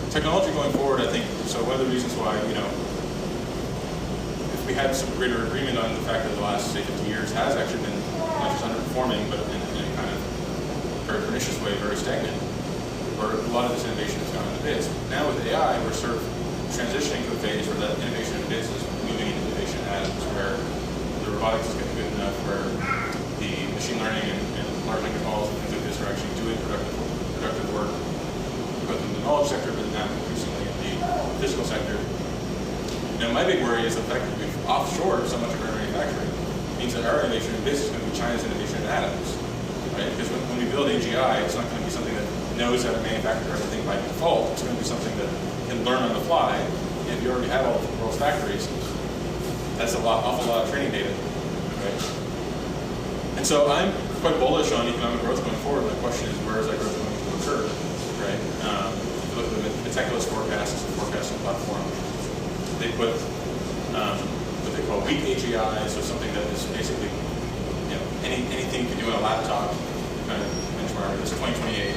Speaker 3: Technology going forward, I think, so one of the reasons why, if we had some greater agreement on the fact that the last, say, 50 years has actually been not just underperforming, but in a kind of very pernicious way, very stagnant, where a lot of this innovation has gone into bits. Now with AI, we're sort of transitioning to a phase where that innovation in bits is moving into innovation in atoms, where the robotics is getting good enough, where the machine learning and large language models and things like this are actually doing productive work, both in the knowledge sector, but now increasingly in the physical sector. My big worry is the fact that we've offshored so much of our manufacturing. It means that our innovation in bits is going to be China's innovation in atoms, right? Because when we build AGI, it's not going to be something that knows how to manufacture everything by default. It's going to be something that can learn on the fly. And if you already have all the world's factories, that's awful lot of training data, right? And so I'm quite bullish on economic growth going forward. The question is, where is that growth going to occur, right? If you look at the Meticulous forecast, it's a forecasting platform. They put what they call weak AGI, so something that is basically, anything you can do on a laptop kind of benchmark. It's 2028.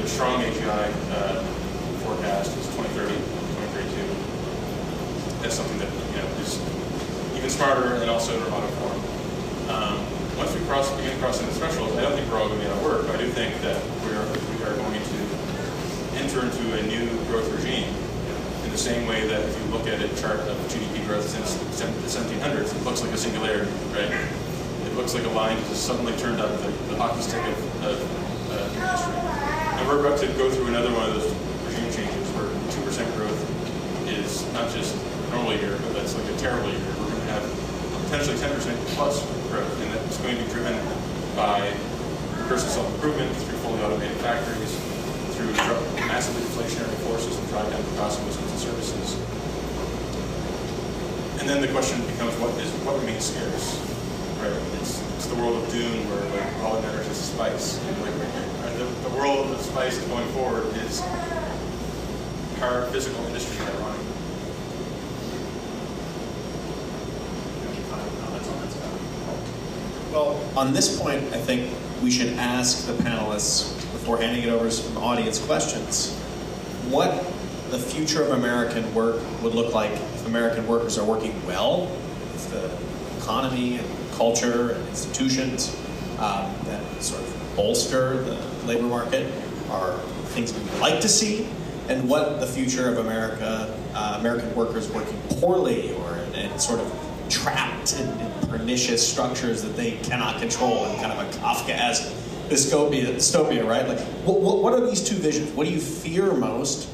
Speaker 3: The strong AGI forecast is 2030, 2032. That's something that is even smarter and also in robotic form. Once we begin crossing the threshold, I don't think we're all going to be out of work. I do think that we are going to enter into a new growth regime. In the same way that if you look at a chart of GDP growth since the 1700s, it looks like a singularity, right? It looks like a line that just suddenly turned up the hockey stick of human history. And we're about to go through another one of those regime changes where 2% growth is not just a normal year, but that's like a terrible year. We're going to have potentially 10% plus growth, and that's going to be driven by recursive self-improvement through fully automated factories, through massively deflationary forces that drive down the cost of goods and services. And then the question becomes, what remains scarce? Right? It's the world of Dune where all that matters is the spice. The world of spice going forward is our physical industry running.
Speaker 1: Well, on this point, I think we should ask the panelists, before handing it over to some audience questions, what the future of American work would look like if American workers are working well, if the economy and culture and institutions that sort of bolster the labor market are things we would like to see, and what the future of American workers working poorly or in sort of trapped in pernicious structures that they cannot control, and kind of a Kafkaesque dystopia, right? Like, what are these two visions? What do you fear most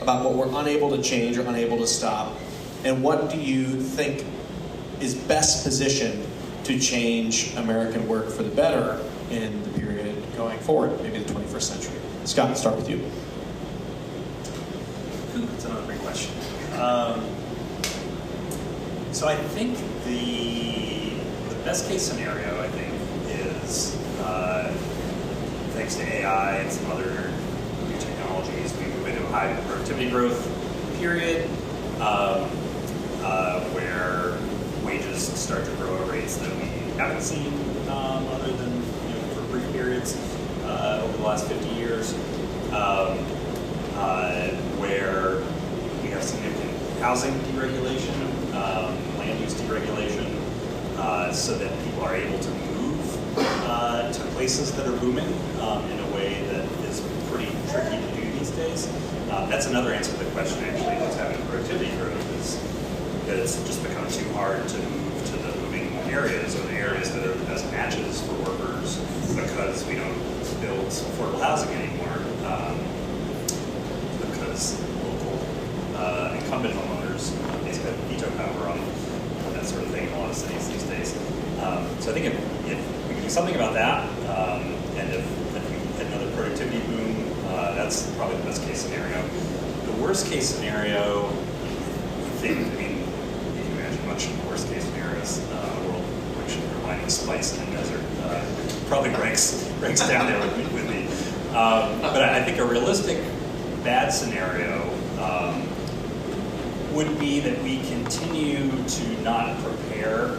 Speaker 1: about what we're unable to change or unable to stop? And what do you think is best positioned to change American work for the better in the period going forward, maybe the 21st century? Scott, let's start with you.
Speaker 2: That's another great question. So I think the best case scenario, I think, is thanks to AI and some other new technologies, we move into a high productivity growth period where wages start to grow at rates that we haven't seen other than for brief periods over the last 50 years, where we have significant housing deregulation, land use deregulation, so that people are able to move to places that are booming in a way that is pretty tricky to do these days. That's another answer to the question, actually, that's having productivity growth, is that it's just become too hard to move to the booming areas, or the areas that are the best matches for workers, because we don't build affordable housing anymore, because local incumbent homeowners basically have veto power on that sort of thing in a lot of cities these days. So I think if we can do something about that, and if we had another productivity boom, that's probably the best case scenario. The worst case scenario, you can imagine much worst case scenarios, a world in which we're mining spice in the desert, probably ranks down there with me. But I think a realistic bad scenario would be that we continue to not prepare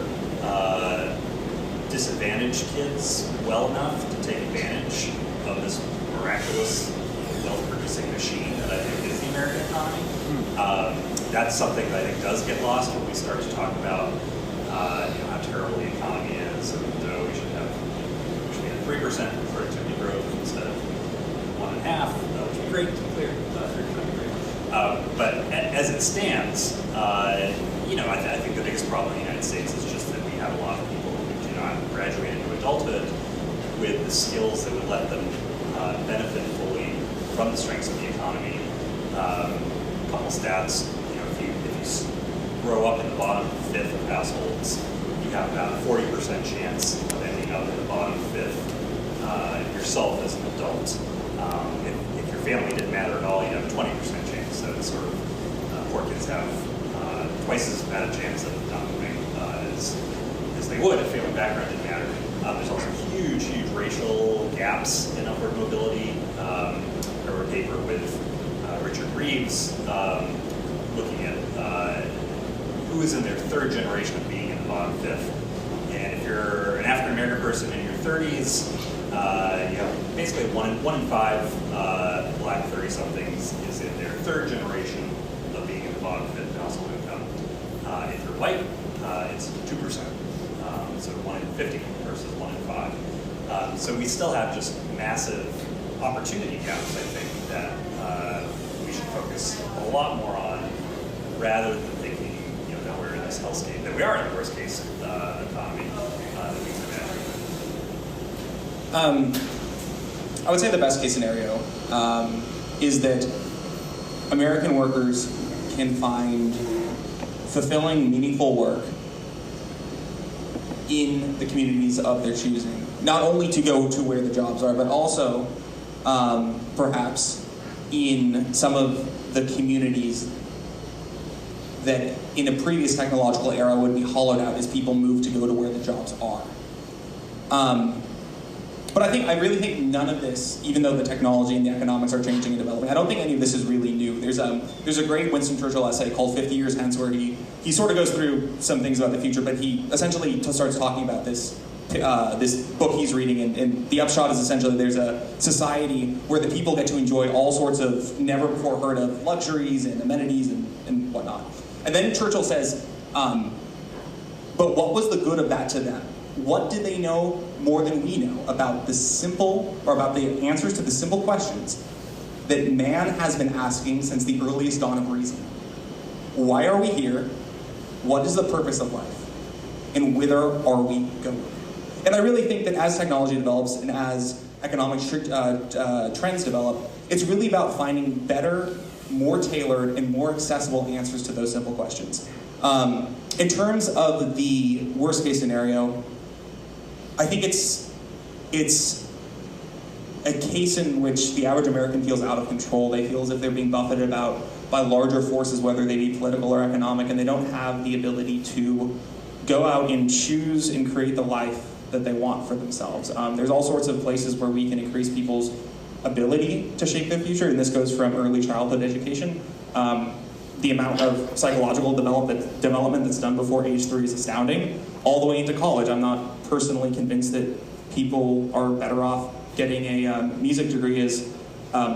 Speaker 2: disadvantaged kids well enough to take advantage of this miraculous wealth-producing machine that I think is the American economy. That's something that I think does get lost when we start to talk about how terrible the economy is, and we should have 3% productivity growth instead of 1.5%, which would be great, to be clear. 3% would be great. But as it stands, I think the biggest problem in the United States is just that we have a lot of people who do not graduate into adulthood with the skills that would let them benefit fully from the strengths of the economy. A couple stats: if you grow up in the bottom fifth of households, you have about a 40% chance of ending up in the bottom fifth yourself as an adult. If your family didn't matter at all, you'd have a 20% chance. So it's sort of poor kids have twice as bad a chance of not moving as they would if family background didn't matter. There's also huge racial gaps in upward mobility. There were a paper with Richard Reeves looking at who is in their third generation of being in the bottom fifth. And if you're an African American person in your 30s, you have basically one in five black 30-somethings is in their third generation of being in the bottom fifth household income. If you're white, it's 2%. So 1 in 50 versus 1 in 5. So we still have just massive opportunity gaps, I think, that we should focus a lot more on, rather than thinking that we're in this hellscape, that we are in the worst case economy that we can imagine.
Speaker 5: I would say the best case scenario is that American workers can find fulfilling, meaningful work in the communities of their choosing. Not only to go to where the jobs are, but also perhaps in some of the communities that in a previous technological era would be hollowed out as people move to go to where the jobs are. But I really think none of this, even though the technology and the economics are changing and developing, I don't think any of this is really new. There's a great Winston Churchill essay called 50 Years Hence, where he sort of goes through some things about the future, but he essentially starts talking about this book he's reading, and the upshot is essentially there's a society where the people get to enjoy all sorts of never before heard of luxuries and amenities and whatnot. And then Churchill says, but what was the good of that to them? What did they know more than we know about about the answers to the simple questions that man has been asking since the earliest dawn of reason? Why are we here? What is the purpose of life? And whither are we going? And I really think that as technology develops and as economic trends develop, it's really about finding better, more tailored, and more accessible answers to those simple questions. In terms of the worst case scenario, I think it's a case in which the average American feels out of control. They feel as if they're being buffeted about by larger forces, whether they be political or economic, and they don't have the ability to go out and choose and create the life that they want for themselves. There's all sorts of places where we can increase people's ability to shape their future, and this goes from early childhood education. The amount of psychological development that's done before age 3 is astounding, all the way into college. I'm not personally convinced that people are better off getting a music degree as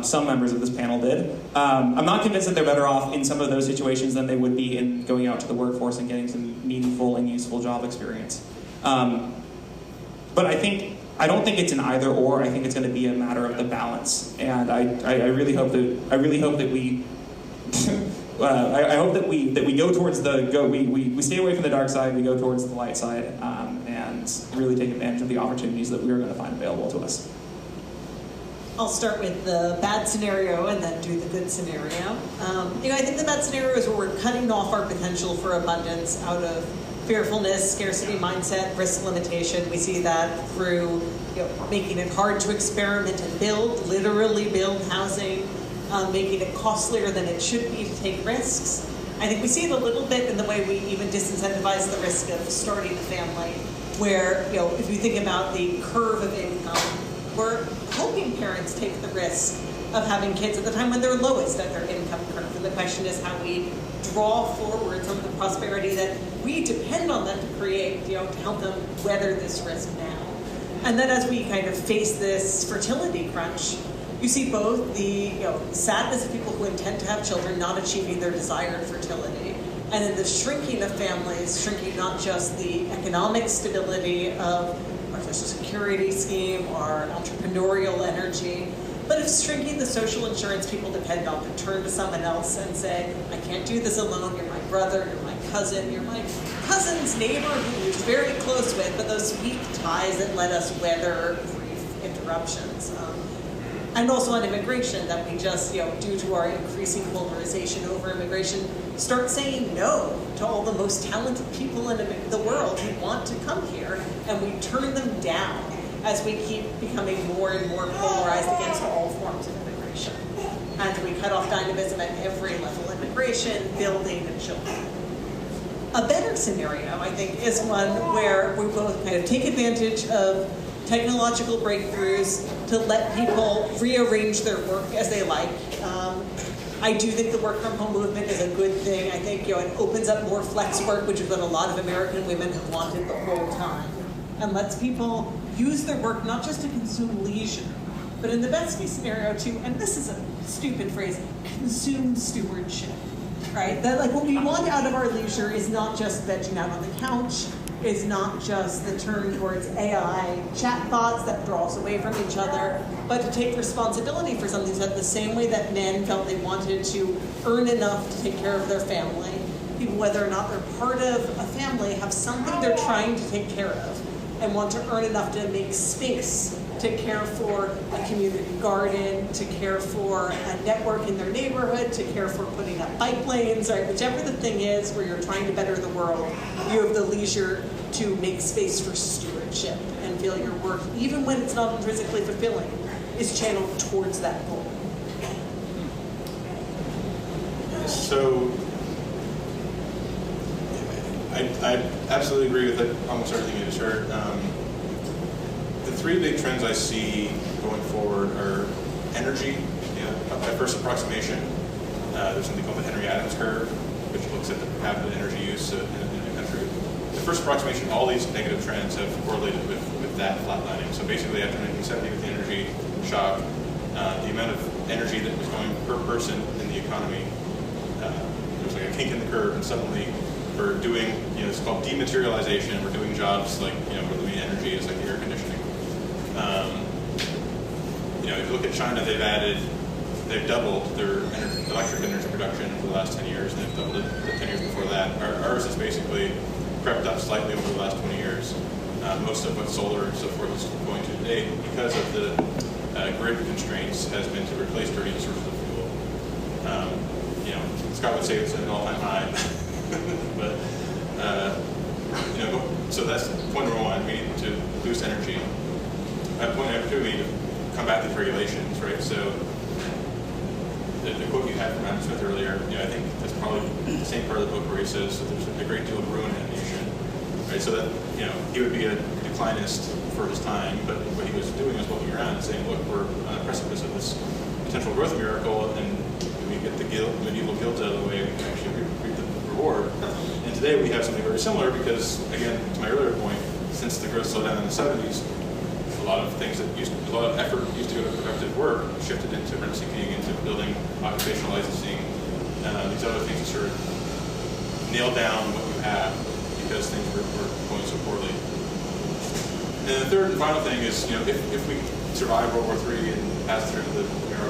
Speaker 5: some members of this panel did. I'm not convinced that they're better off in some of those situations than they would be in going out to the workforce and getting some meaningful and useful job experience. But I don't think it's an either or. I think it's going to be a matter of the balance, and I really hope that we. I hope that we go towards we stay away from the dark side. We go towards the light side, and really take advantage of the opportunities that we are going to find available to us.
Speaker 4: I'll start with the bad scenario and then do the good scenario. I think the bad scenario is where we're cutting off our potential for abundance out of fearfulness, scarcity mindset, risk limitation. We see that through making it hard to experiment and build, literally build housing, making it costlier than it should be to take risks. I think we see it a little bit in the way we even disincentivize the risk of starting a family, where if you think about the curve of income, we're hoping parents take the risk of having kids at the time when they're lowest at their income curve. And the question is how we draw forward some of the prosperity that we depend on them to create, to help them weather this risk now. And then as we kind of face this fertility crunch, you see both the sadness of people who intend to have children not achieving their desired fertility, and then the shrinking of families, shrinking not just the economic stability of our social security scheme, our entrepreneurial energy, but it's shrinking the social insurance people depend on to turn to someone else and say, I can't do this alone, you're my brother, you're my cousin, you're my cousin's neighbor who you're very close with, but those weak ties that let us weather brief interruptions. And also on immigration, that we just, due to our increasing polarization over immigration, start saying no to all the most talented people in the world who want to come here, and we turn them down as we keep becoming more and more polarized against all forms of immigration. And we cut off dynamism at every level, immigration, building, and children. A better scenario, I think, is one where we both kind of take advantage of technological breakthroughs to let people rearrange their work as they like. I do think the work from home movement is a good thing. I think it opens up more flex work, which is what a lot of American women have wanted the whole time, and lets people use their work not just to consume leisure, but in the best case scenario to, and this is a stupid phrase, consume stewardship, right? That what we want out of our leisure is not just vegging out on the couch, is not just the turn towards AI chatbots that draw us away from each other, but to take responsibility for something. So the same way that men felt they wanted to earn enough to take care of their family, people, whether or not they're part of a family, have something they're trying to take care of and want to earn enough to make space to care for a community garden, to care for a network in their neighborhood, to care for putting up bike lanes, right? Whichever the thing is where you're trying to better the world, you have the leisure to make space for stewardship and feel your work, even when it's not intrinsically fulfilling, is channeled towards that goal.
Speaker 3: So, I absolutely agree with almost everything you just heard. The three big trends I see going forward are energy, by first approximation. There's something called the Henry Adams curve, which looks at the per capita energy use in a country. The first approximation, all these negative trends have correlated with that flatlining. So basically after 1970 with the energy shock, the amount of energy that was going per person in the economy, there was like a kink in the curve, and suddenly we're doing, it's called dematerialization. We're doing jobs like, where the main energy is like air conditioning. If you look at China, they've doubled their electric energy production over the last 10 years, and they've doubled it the 10 years before that. Ours has basically crept up slightly over the last 20 years. Most of what solar and so forth is going to today, because of the grid constraints, has been to replace dirty sources of fuel. Scott would say it's an all-time high, but so that's point number one. We need to boost energy. Point number two, we need to combat these regulations, right? So the quote you had from Adam Smith earlier, I think that's probably the same part of the book where he says that there's a great deal of ruin in a nation, right? So that, he would be a declinist for his time, but what he was doing was looking around and saying, look, we're on the precipice of this potential growth miracle, and we get the medieval guilt out of the way, we can actually reap the reward. And today we have something very similar because, again, to my earlier point, since the growth slowed down in the 70s, a lot of effort used to go to productive work shifted into rent seeking, into building occupational licensing, these other things to sort of nail down what you have because things were going so poorly. And the third and final thing is, if we survive World War III and pass through the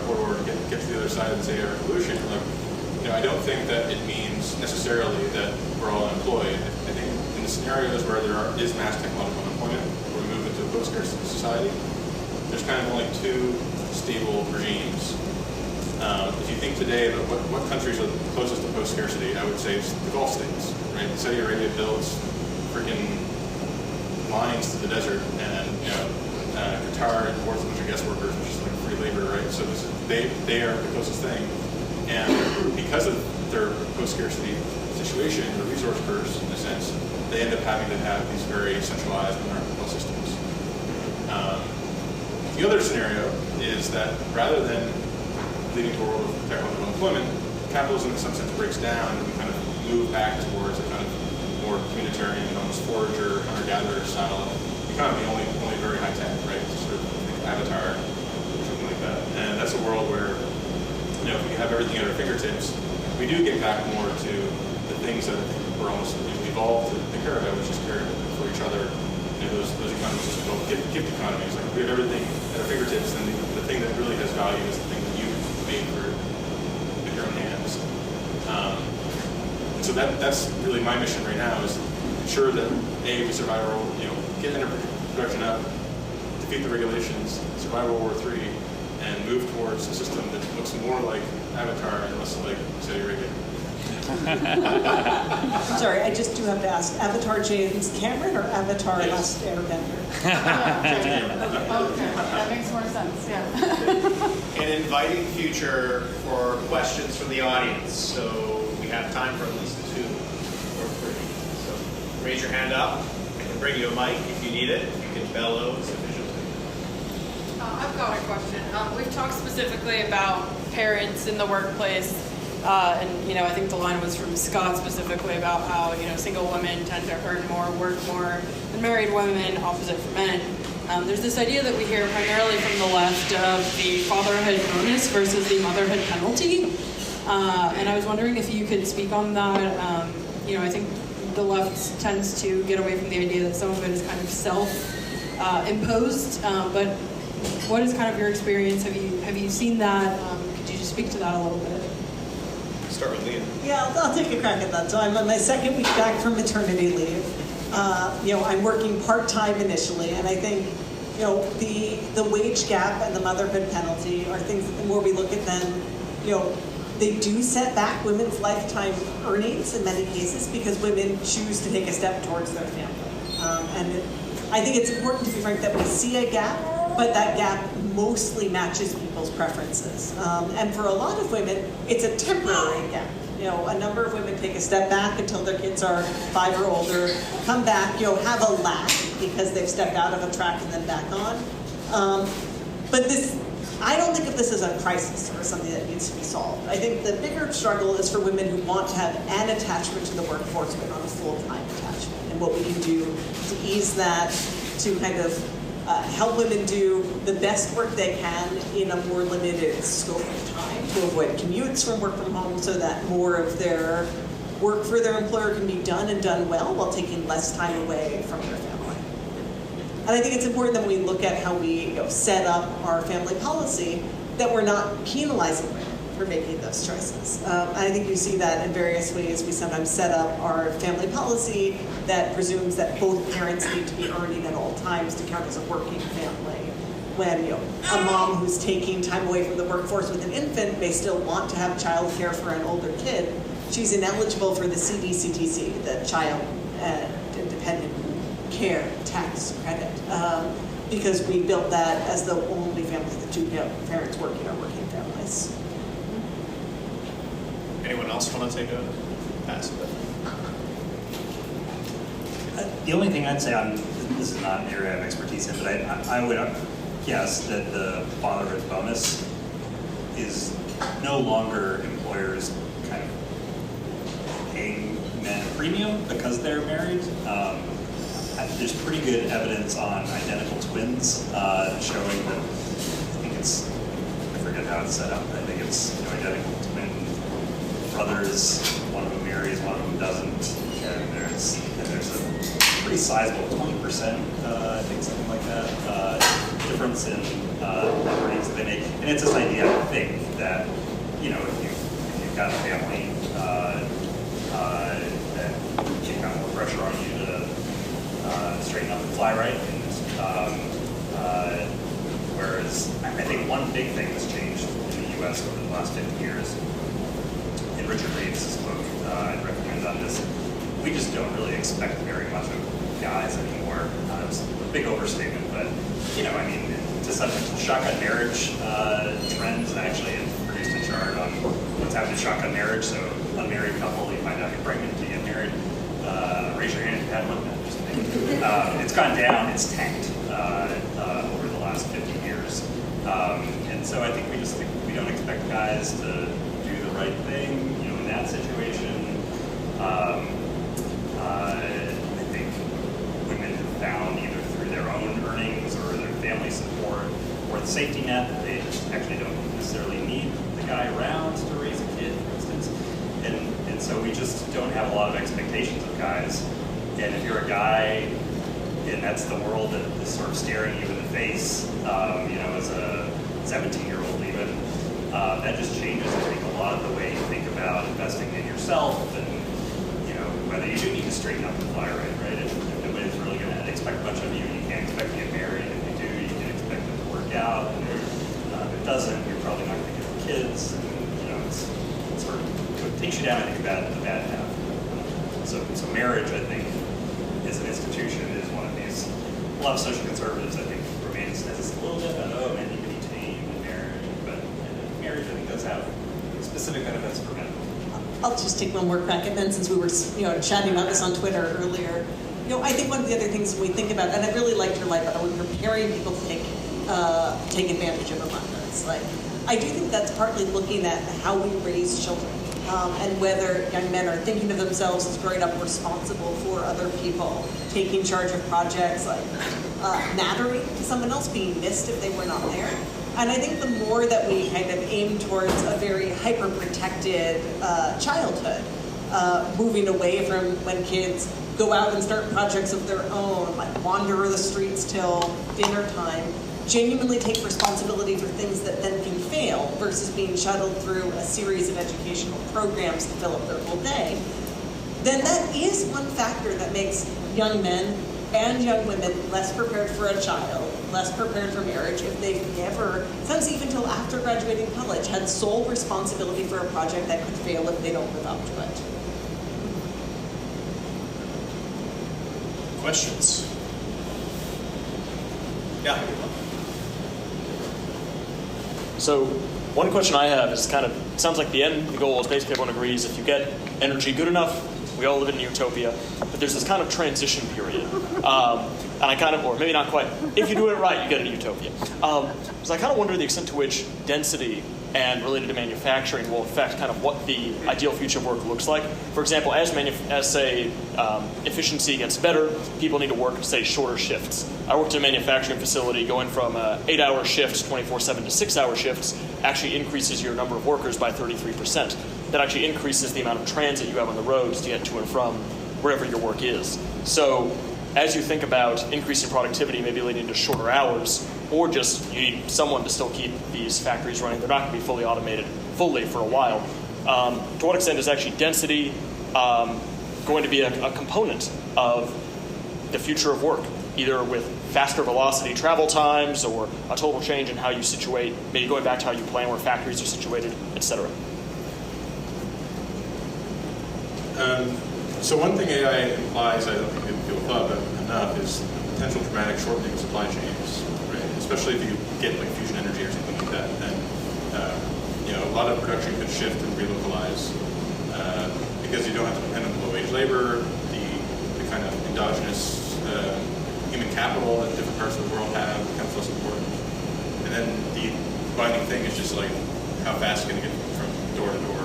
Speaker 3: corridor and get to the other side of this Aier revolution, I don't think that it means necessarily that we're all unemployed. I think in the scenarios where there is mass technological unemployment, where we move into a post-scarcity society, there's kind of only two stable regimes. If you think today about what countries are closest to post-scarcity, I would say it's the Gulf states, right? Saudi Arabia builds freaking lines to the desert, and Qatar imports a bunch of guest workers, which is like free labor, right? So they are the closest thing, and because of their post-scarcity situation, the resource curse, in a sense, they end up having to have these very centralized monarchical systems. The other scenario is that rather than leading to a world of technological employment, capitalism in some sense breaks down, and we kind of move back towards a kind of more communitarian, almost forager, hunter-gatherer style economy, only very high tech, right? Sort of Avatar, or something like that. And that's a world where, if we have everything at our fingertips, we do get back more to the things that I think we're almost evolved to think about, which is care for each other. Those economies just called gift economies. Like we have everything at our fingertips, and the thing that really has value is the thing that you made with your own hands. So that's really my mission right now, is ensure that we survive get energy production up, defeat the regulations, survive World War III, and move towards a system that looks more like Avatar and less like Saudi Arabia.
Speaker 4: I'm sorry, I just do have to ask, Avatar James Cameron or Avatar Last Airbender?
Speaker 7: Okay, that makes more sense, yeah.
Speaker 1: An inviting future for questions from the audience. So we have time for at least 2 or 3. So raise your hand up. I can bring you a mic if you need it. You can bellow sufficiently.
Speaker 8: I've got a question. We've talked specifically about parents in the workplace. And I think the line was from Scott specifically about how single women tend to earn more, work more than married women, opposite for men. There's this idea that we hear primarily from the left of the fatherhood bonus versus the motherhood penalty. And I was wondering if you could speak on that. I think the left tends to get away from the idea that some of it is kind of self-imposed. But what is kind of your experience? Have you seen that? Could you just speak to that a little bit?
Speaker 1: Start with Leah.
Speaker 4: Yeah, I'll take a crack at that. So I'm on my 2nd week back from maternity leave. I'm working part-time initially, and I think, the wage gap and the motherhood penalty are things that the more we look at them, they do set back women's lifetime earnings in many cases because women choose to take a step towards their family. And I think it's important to be frank that we see a gap, but that gap mostly matches people's preferences. And for a lot of women, it's a temporary gap. A number of women take a step back until their kids are 5 or older, come back, have a lack because they've stepped out of a track and then back on. But I don't think of this as a crisis or something that needs to be solved. I think the bigger struggle is for women who want to have an attachment to the workforce, but not a full-time attachment. And what we can do to ease that, to kind of help women do the best work they can in a more limited scope of time, to avoid commutes from work from home so that more of their work for their employer can be done and done well while taking less time away from their family. And I think it's important that when we look at how we set up our family policy, that we're not penalizing women for making those choices. And I think you see that in various ways. We sometimes set up our family policy that presumes that both parents need to be earning at all times to count as a working family. When a mom who's taking time away from the workforce with an infant may still want to have child care for an older kid, she's ineligible for the CDCTC, the Child and Dependent Care Tax Credit, because we built that as the only families, the 2 parents working are working families.
Speaker 1: Anyone else want to take a pass at that?
Speaker 2: The only thing I'd say on this is not an area I have expertise in, but I would guess that the fatherhood bonus is no longer employers kind of paying men a premium because they're married. There's pretty good evidence on identical twins showing that I forget how it's set up. I think it's identical twin brothers. One of them marries, one of them doesn't, and there's a pretty sizable 20%, I think something like that, difference in earnings that they make. And it's this idea, I think, that if you've got a family, that you've got more pressure on you to straighten up and fly right. Whereas I think one big thing that's changed in the U.S. over the last 50 years, and Richard Reeves' book I'd recommend on this, we just don't really expect very much of guys anymore. It's a big overstatement, but to some extent, shotgun marriage trends, and actually it produced a chart on what's happening to shotgun marriage. So unmarried couple, you find out you're pregnant, you get married. Raise your hand if you had one. It's gone down, it's tanked over the last 50 years. And so I think we don't expect guys to do the right thing, in that situation. I think women have found either through their own earnings or their family support or the safety net that they just actually don't necessarily need the guy around to raise a kid, for instance. And so we just don't have a lot of expectations of guys. And if you're a guy, and that's the world that is sort of staring you in the face, as a 17-year-old even, that just changes, I think, a lot of the way you think about investing in yourself and, whether you do need to straighten up and fly right? If nobody's really going to expect much of you, and you can't expect to get married. If you do, you can expect it to work out. And if it doesn't, you're probably not going to get kids. And, it's sort of what takes you down, I think, the bad path. So marriage, I think, as an institution is one of these. A lot of social conservatives, I think, remains as a little bit. Man, you can be tame and married, but marriage, I think, does have specific benefits for men.
Speaker 4: I'll just take one more crack at then, since we were chatting about this on Twitter earlier. I think one of the other things we think about, and I really liked your life, when preparing people to take advantage of abundance. I do think that's partly looking at how we raise children. And whether young men are thinking of themselves as growing up responsible for other people, taking charge of projects, mattering to someone else, being missed if they were not there. And I think the more that we kind of aim towards a very hyper-protected childhood, moving away from when kids go out and start projects of their own, wander the streets till dinner time, genuinely take responsibility for things that then can fail versus being shuttled through a series of educational programs to fill up their whole day, then that is one factor that makes young men and young women less prepared for a child, less prepared for marriage if they've never, sometimes even until after graduating college, had sole responsibility for a project that could fail if they don't live up to it.
Speaker 1: Questions? Yeah.
Speaker 9: So one question I have is sounds like the goal is basically everyone agrees if you get energy good enough, we all live in a utopia, but there's this kind of transition period. And or maybe not quite, if you do it right, you get a utopia. So I kind of wonder the extent to which density and related to manufacturing will affect kind of what the ideal future of work looks like. For example, as efficiency gets better, people need to work, say, shorter shifts. I worked in a manufacturing facility going from 8-hour shifts, 24/7 to 6-hour shifts, actually increases your number of workers by 33%. That actually increases the amount of transit you have on the roads to get to and from wherever your work is. So as you think about increasing productivity, maybe leading to shorter hours, or just you need someone to still keep these factories running, they're not going to be fully automated fully for a while. To what extent is actually density going to be a component of the future of work, either with faster velocity travel times or a total change in how you situate, maybe going back to how you plan where factories are situated, etc.?
Speaker 3: So one thing AI implies, I don't think people thought about enough, is potential dramatic shortening of supply chains, right? Especially if you get fusion energy or something like that, then a lot of production could shift and relocalize because you don't have to depend on low-wage labor, the kind of endogenous human capital that different parts of the world have becomes less important. And then the binding thing is just like how fast can it get from door to door.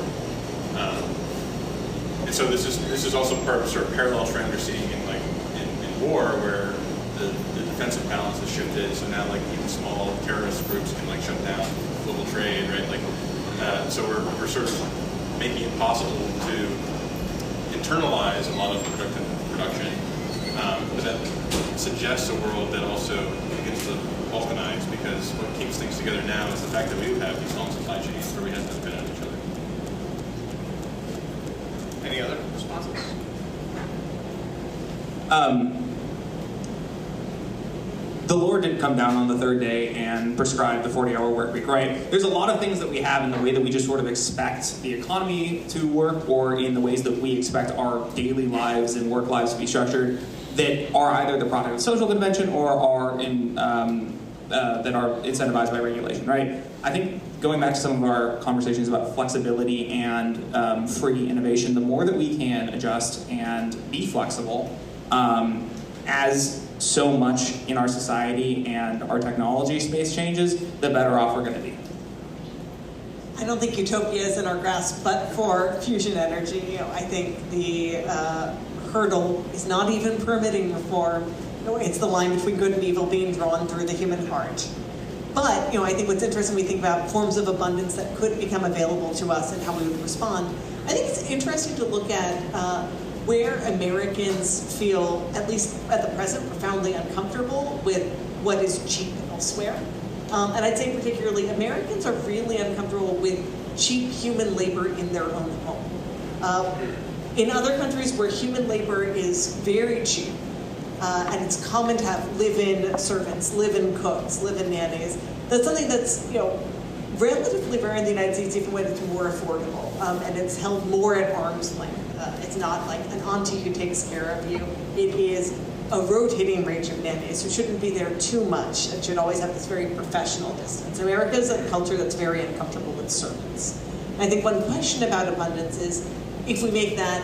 Speaker 3: And so this is also part of sort of parallel trend we're seeing in war, where the defensive balance has shifted. So now like even small terrorist groups can like shut down global trade, right? Like so we're sort of making it possible to internalize a lot of production, but that suggests a world that also begins to balkanize, because what keeps things together now is the fact that we have these long supply chains where we have to depend on each other.
Speaker 1: Any other responses?
Speaker 5: The Lord didn't come down on the third day and prescribe the 40-hour work week, right? There's a lot of things that we have in the way that we just sort of expect the economy to work, or in the ways that we expect our daily lives and work lives to be structured, that are either the product of social convention or are that are incentivized by regulation, right? I think going back to some of our conversations about flexibility and free innovation, the more that we can adjust and be flexible, as so much in our society and our technology space changes, the better off we're going to be.
Speaker 4: I don't think utopia is in our grasp, but for fusion energy, I think the hurdle is not even permitting reform. It's the line between good and evil being drawn through the human heart. But I think what's interesting when we think about forms of abundance that could become available to us and how we would respond. I think it's interesting to look at where Americans feel, at least at the present, profoundly uncomfortable with what is cheap elsewhere. And I'd say particularly Americans are really uncomfortable with cheap human labor in their own home. In other countries where human labor is very cheap, and it's common to have live-in servants, live-in cooks, live-in nannies, that's something that's relatively rare in the United States, even when it's more affordable, and it's held more at arm's length. It's not like an auntie who takes care of you. It is a rotating range of nannies who shouldn't be there too much and should always have this very professional distance. America is a culture that's very uncomfortable with servants. And I think one question about abundance is, if we make that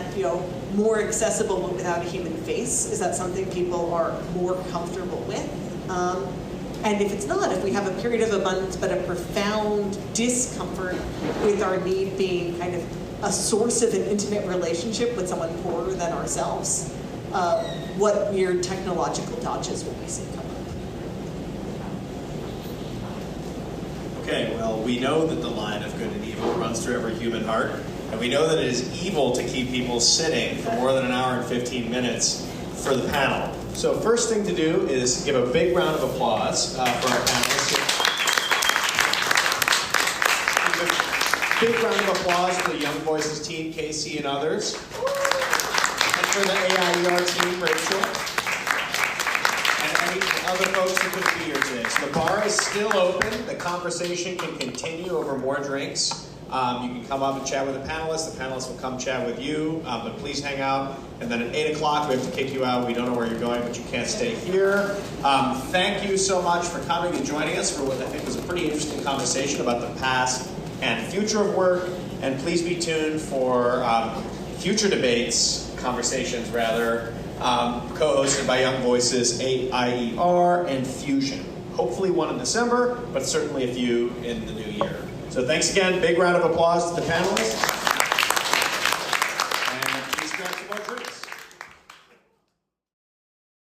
Speaker 4: more accessible but without a human face, is that something people are more comfortable with? And if it's not, if we have a period of abundance but a profound discomfort with our need being kind of a source of an intimate relationship with someone poorer than ourselves, what weird technological dodges will we see come up?
Speaker 1: Okay, well, we know that the line of good and evil runs through every human heart, and we know that it is evil to keep people sitting for more than an hour and 15 minutes for the panel. So first thing to do is give a big round of applause for our panelists. Give a big round of applause for the Young Voices team, Casey and others. And for the AIER team, Rachel. And any other folks who couldn't be here today. So the bar is still open. The conversation can continue over more drinks. You can come up and chat with the panelists. The panelists will come chat with you. But please hang out. And then at 8 o'clock, we have to kick you out. We don't know where you're going, but you can't stay here. Thank you so much for coming and joining us for what I think was a pretty interesting conversation about the past and future of work. And please be tuned for future debates, conversations rather, co-hosted by Young Voices, AIER, and Fusion. Hopefully one in December, but certainly a few in the new year. So thanks again. Big round of applause to the panelists.